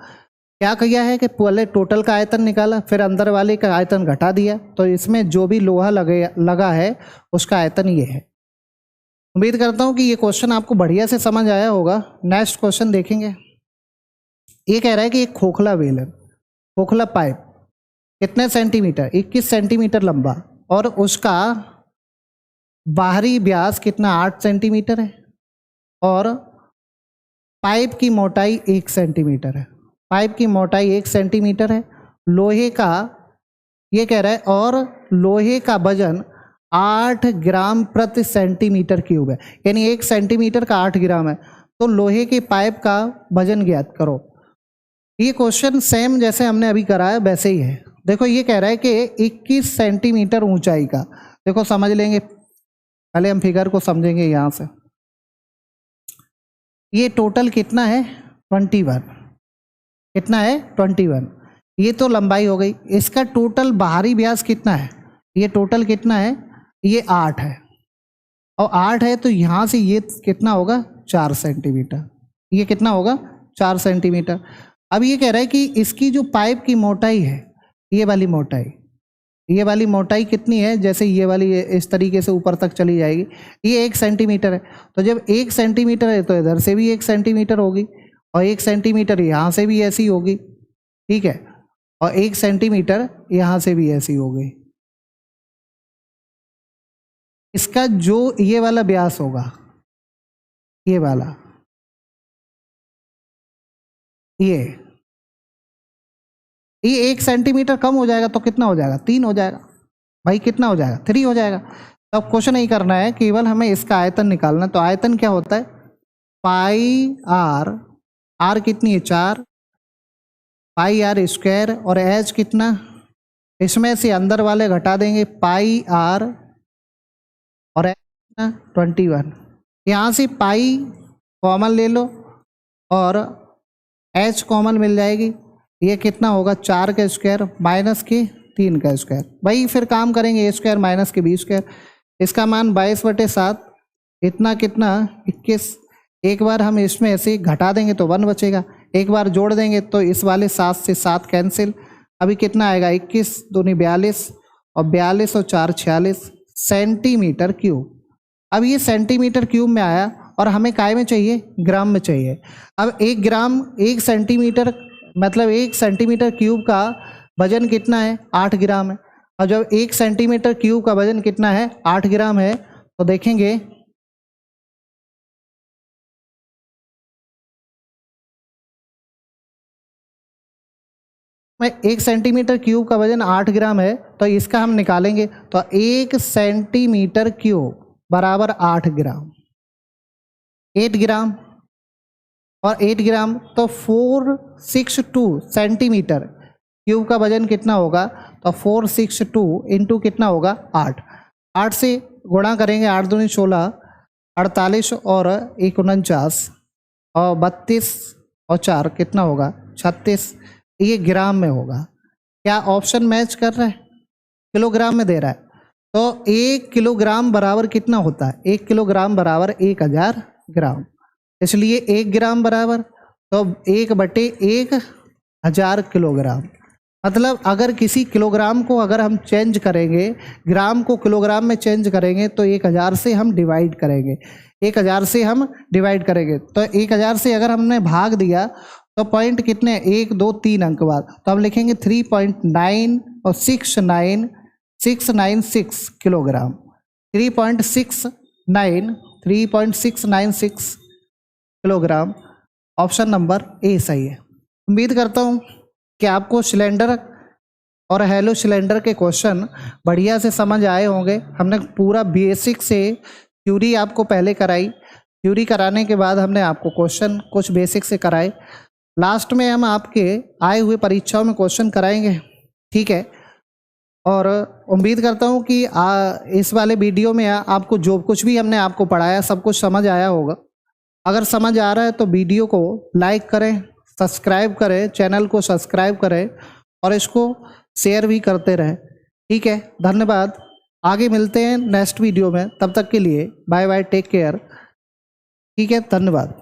क्या किया है कि पहले टोटल का आयतन निकाला, फिर अंदर वाले का आयतन घटा दिया, तो इसमें जो भी लोहा लगा है उसका आयतन ये है। उम्मीद करता हूँ कि ये क्वेश्चन आपको बढ़िया से समझ आया होगा। नेक्स्ट क्वेश्चन देखेंगे। ये कह रहा है कि एक खोखला बेलन, खोखला पाइप कितने सेंटीमीटर 21 सेंटीमीटर लंबा, और उसका बाहरी व्यास कितना 8 सेंटीमीटर है, और पाइप की मोटाई 1 सेंटीमीटर है, पाइप की मोटाई 1 सेंटीमीटर है। लोहे का ये कह रहा है, और लोहे का वजन 8 ग्राम प्रति सेंटीमीटर क्यूब है, यानी 1 सेंटीमीटर का 8 ग्राम है। तो लोहे के पाइप का वजन ज्ञात करो। ये क्वेश्चन सेम जैसे हमने अभी करा है वैसे ही है। देखो ये कह रहा है कि 21 सेंटीमीटर ऊंचाई का, देखो समझ लेंगे, पहले हम फिगर को समझेंगे यहाँ से। ये टोटल कितना है 21, कितना है 21। ये तो लंबाई हो गई, इसका टोटल बाहरी व्यास कितना है, ये टोटल कितना है, ये 8 है, और 8 है तो यहाँ से ये कितना होगा 4 सेंटीमीटर, ये कितना होगा 4 सेंटीमीटर। अब ये कह रहा है कि इसकी जो पाइप की मोटाई है, ये वाली मोटाई, ये वाली मोटाई कितनी है, जैसे ये वाली इस तरीके से ऊपर तक चली जाएगी, ये 1 सेंटीमीटर है। तो जब 1 सेंटीमीटर है तो इधर से भी 1 सेंटीमीटर होगी, और 1 सेंटीमीटर यहाँ से भी ऐसी होगी, ठीक है, और 1 सेंटीमीटर यहाँ से भी ऐसी होगी। इसका जो ये वाला व्यास होगा, ये वाला, ये 1 सेंटीमीटर कम हो जाएगा तो कितना हो जाएगा 3 हो जाएगा, भाई कितना हो जाएगा 3 हो जाएगा। तो अब क्वेश्चन नहीं करना है, केवल हमें इसका आयतन निकालना है। तो आयतन क्या होता है, पाई आर, आर कितनी है 4, पाई आर स्क्वायर, और एच कितना, इसमें से अंदर वाले घटा देंगे, पाई आर और एच कितना 21। यहाँ से पाई कॉमन ले लो और एच कॉमन मिल जाएगी, ये कितना होगा 4 का स्क्वायर माइनस के 3 का स्क्वायर। भाई फिर काम करेंगे, ए स्क्वायर माइनस के बी स्क्वायर, इसका मान 22/7, इतना कितना 21। एक बार हम इसमें ऐसे घटा देंगे तो 1 बचेगा, एक बार जोड़ देंगे तो इस वाले 7 से 7 कैंसिल, अभी कितना आएगा 21 दूनी 42, और 42 और 4 46 सेंटीमीटर क्यूब। अब ये सेंटीमीटर क्यूब में आया और हमें काय में चाहिए, ग्राम में चाहिए। अब 1 ग्राम 1 सेंटीमीटर मतलब 1 सेंटीमीटर क्यूब का वजन कितना है 8 ग्राम है, और जब 1 सेंटीमीटर क्यूब का वजन कितना है 8 ग्राम है, तो देखेंगे मैं 1 सेंटीमीटर क्यूब का वजन 8 ग्राम है, तो इसका हम निकालेंगे, तो 1 सेंटीमीटर क्यूब बराबर 8 ग्राम, 8 ग्राम और 8 ग्राम, तो 462 सेंटीमीटर क्यूब का वजन कितना होगा, तो 462 इंटू कितना होगा 8, 8 से गुणा करेंगे, 8 दूनी 16, 48 और 1 49, और 32 और 4 कितना होगा 36, ये ग्राम में होगा। क्या ऑप्शन मैच कर रहा है, किलोग्राम में दे रहा है, तो 1 किलोग्राम बराबर कितना होता है, 1 किलोग्राम बराबर 1000 ग्राम, इसलिए 1 ग्राम बराबर तो 1/1000 किलोग्राम। मतलब अगर किसी किलोग्राम को अगर हम चेंज करेंगे, ग्राम को किलोग्राम में चेंज करेंगे, तो 1000 से हम डिवाइड करेंगे, 1000 से हम डिवाइड करेंगे, तो 1000 से अगर हमने भाग दिया तो पॉइंट कितने 1 2 3 अंक बाद, तो हम लिखेंगे 3.9 और 696 kilogram, 3.696 kilogram. Option number A सही है। उम्मीद करता हूँ कि आपको सिलेंडर और हेलो सिलेंडर के क्वेश्चन बढ़िया से समझ आए होंगे। हमने पूरा बेसिक से थ्योरी आपको पहले कराई, थ्योरी कराने के बाद हमने आपको क्वेश्चन कुछ बेसिक से कराए, लास्ट में हम आपके आए हुए परीक्षाओं में क्वेश्चन कराएंगे, ठीक है। और उम्मीद करता हूँ कि इस वाले वीडियो में आपको जो कुछ भी हमने आपको पढ़ाया सब कुछ समझ आया होगा। अगर समझ आ रहा है तो वीडियो को लाइक करें, सब्सक्राइब करें, चैनल को सब्सक्राइब करें और इसको शेयर भी करते रहें, ठीक है। धन्यवाद, आगे मिलते हैं नेक्स्ट वीडियो में, तब तक के लिए बाय बाय, टेक केयर, ठीक है, धन्यवाद।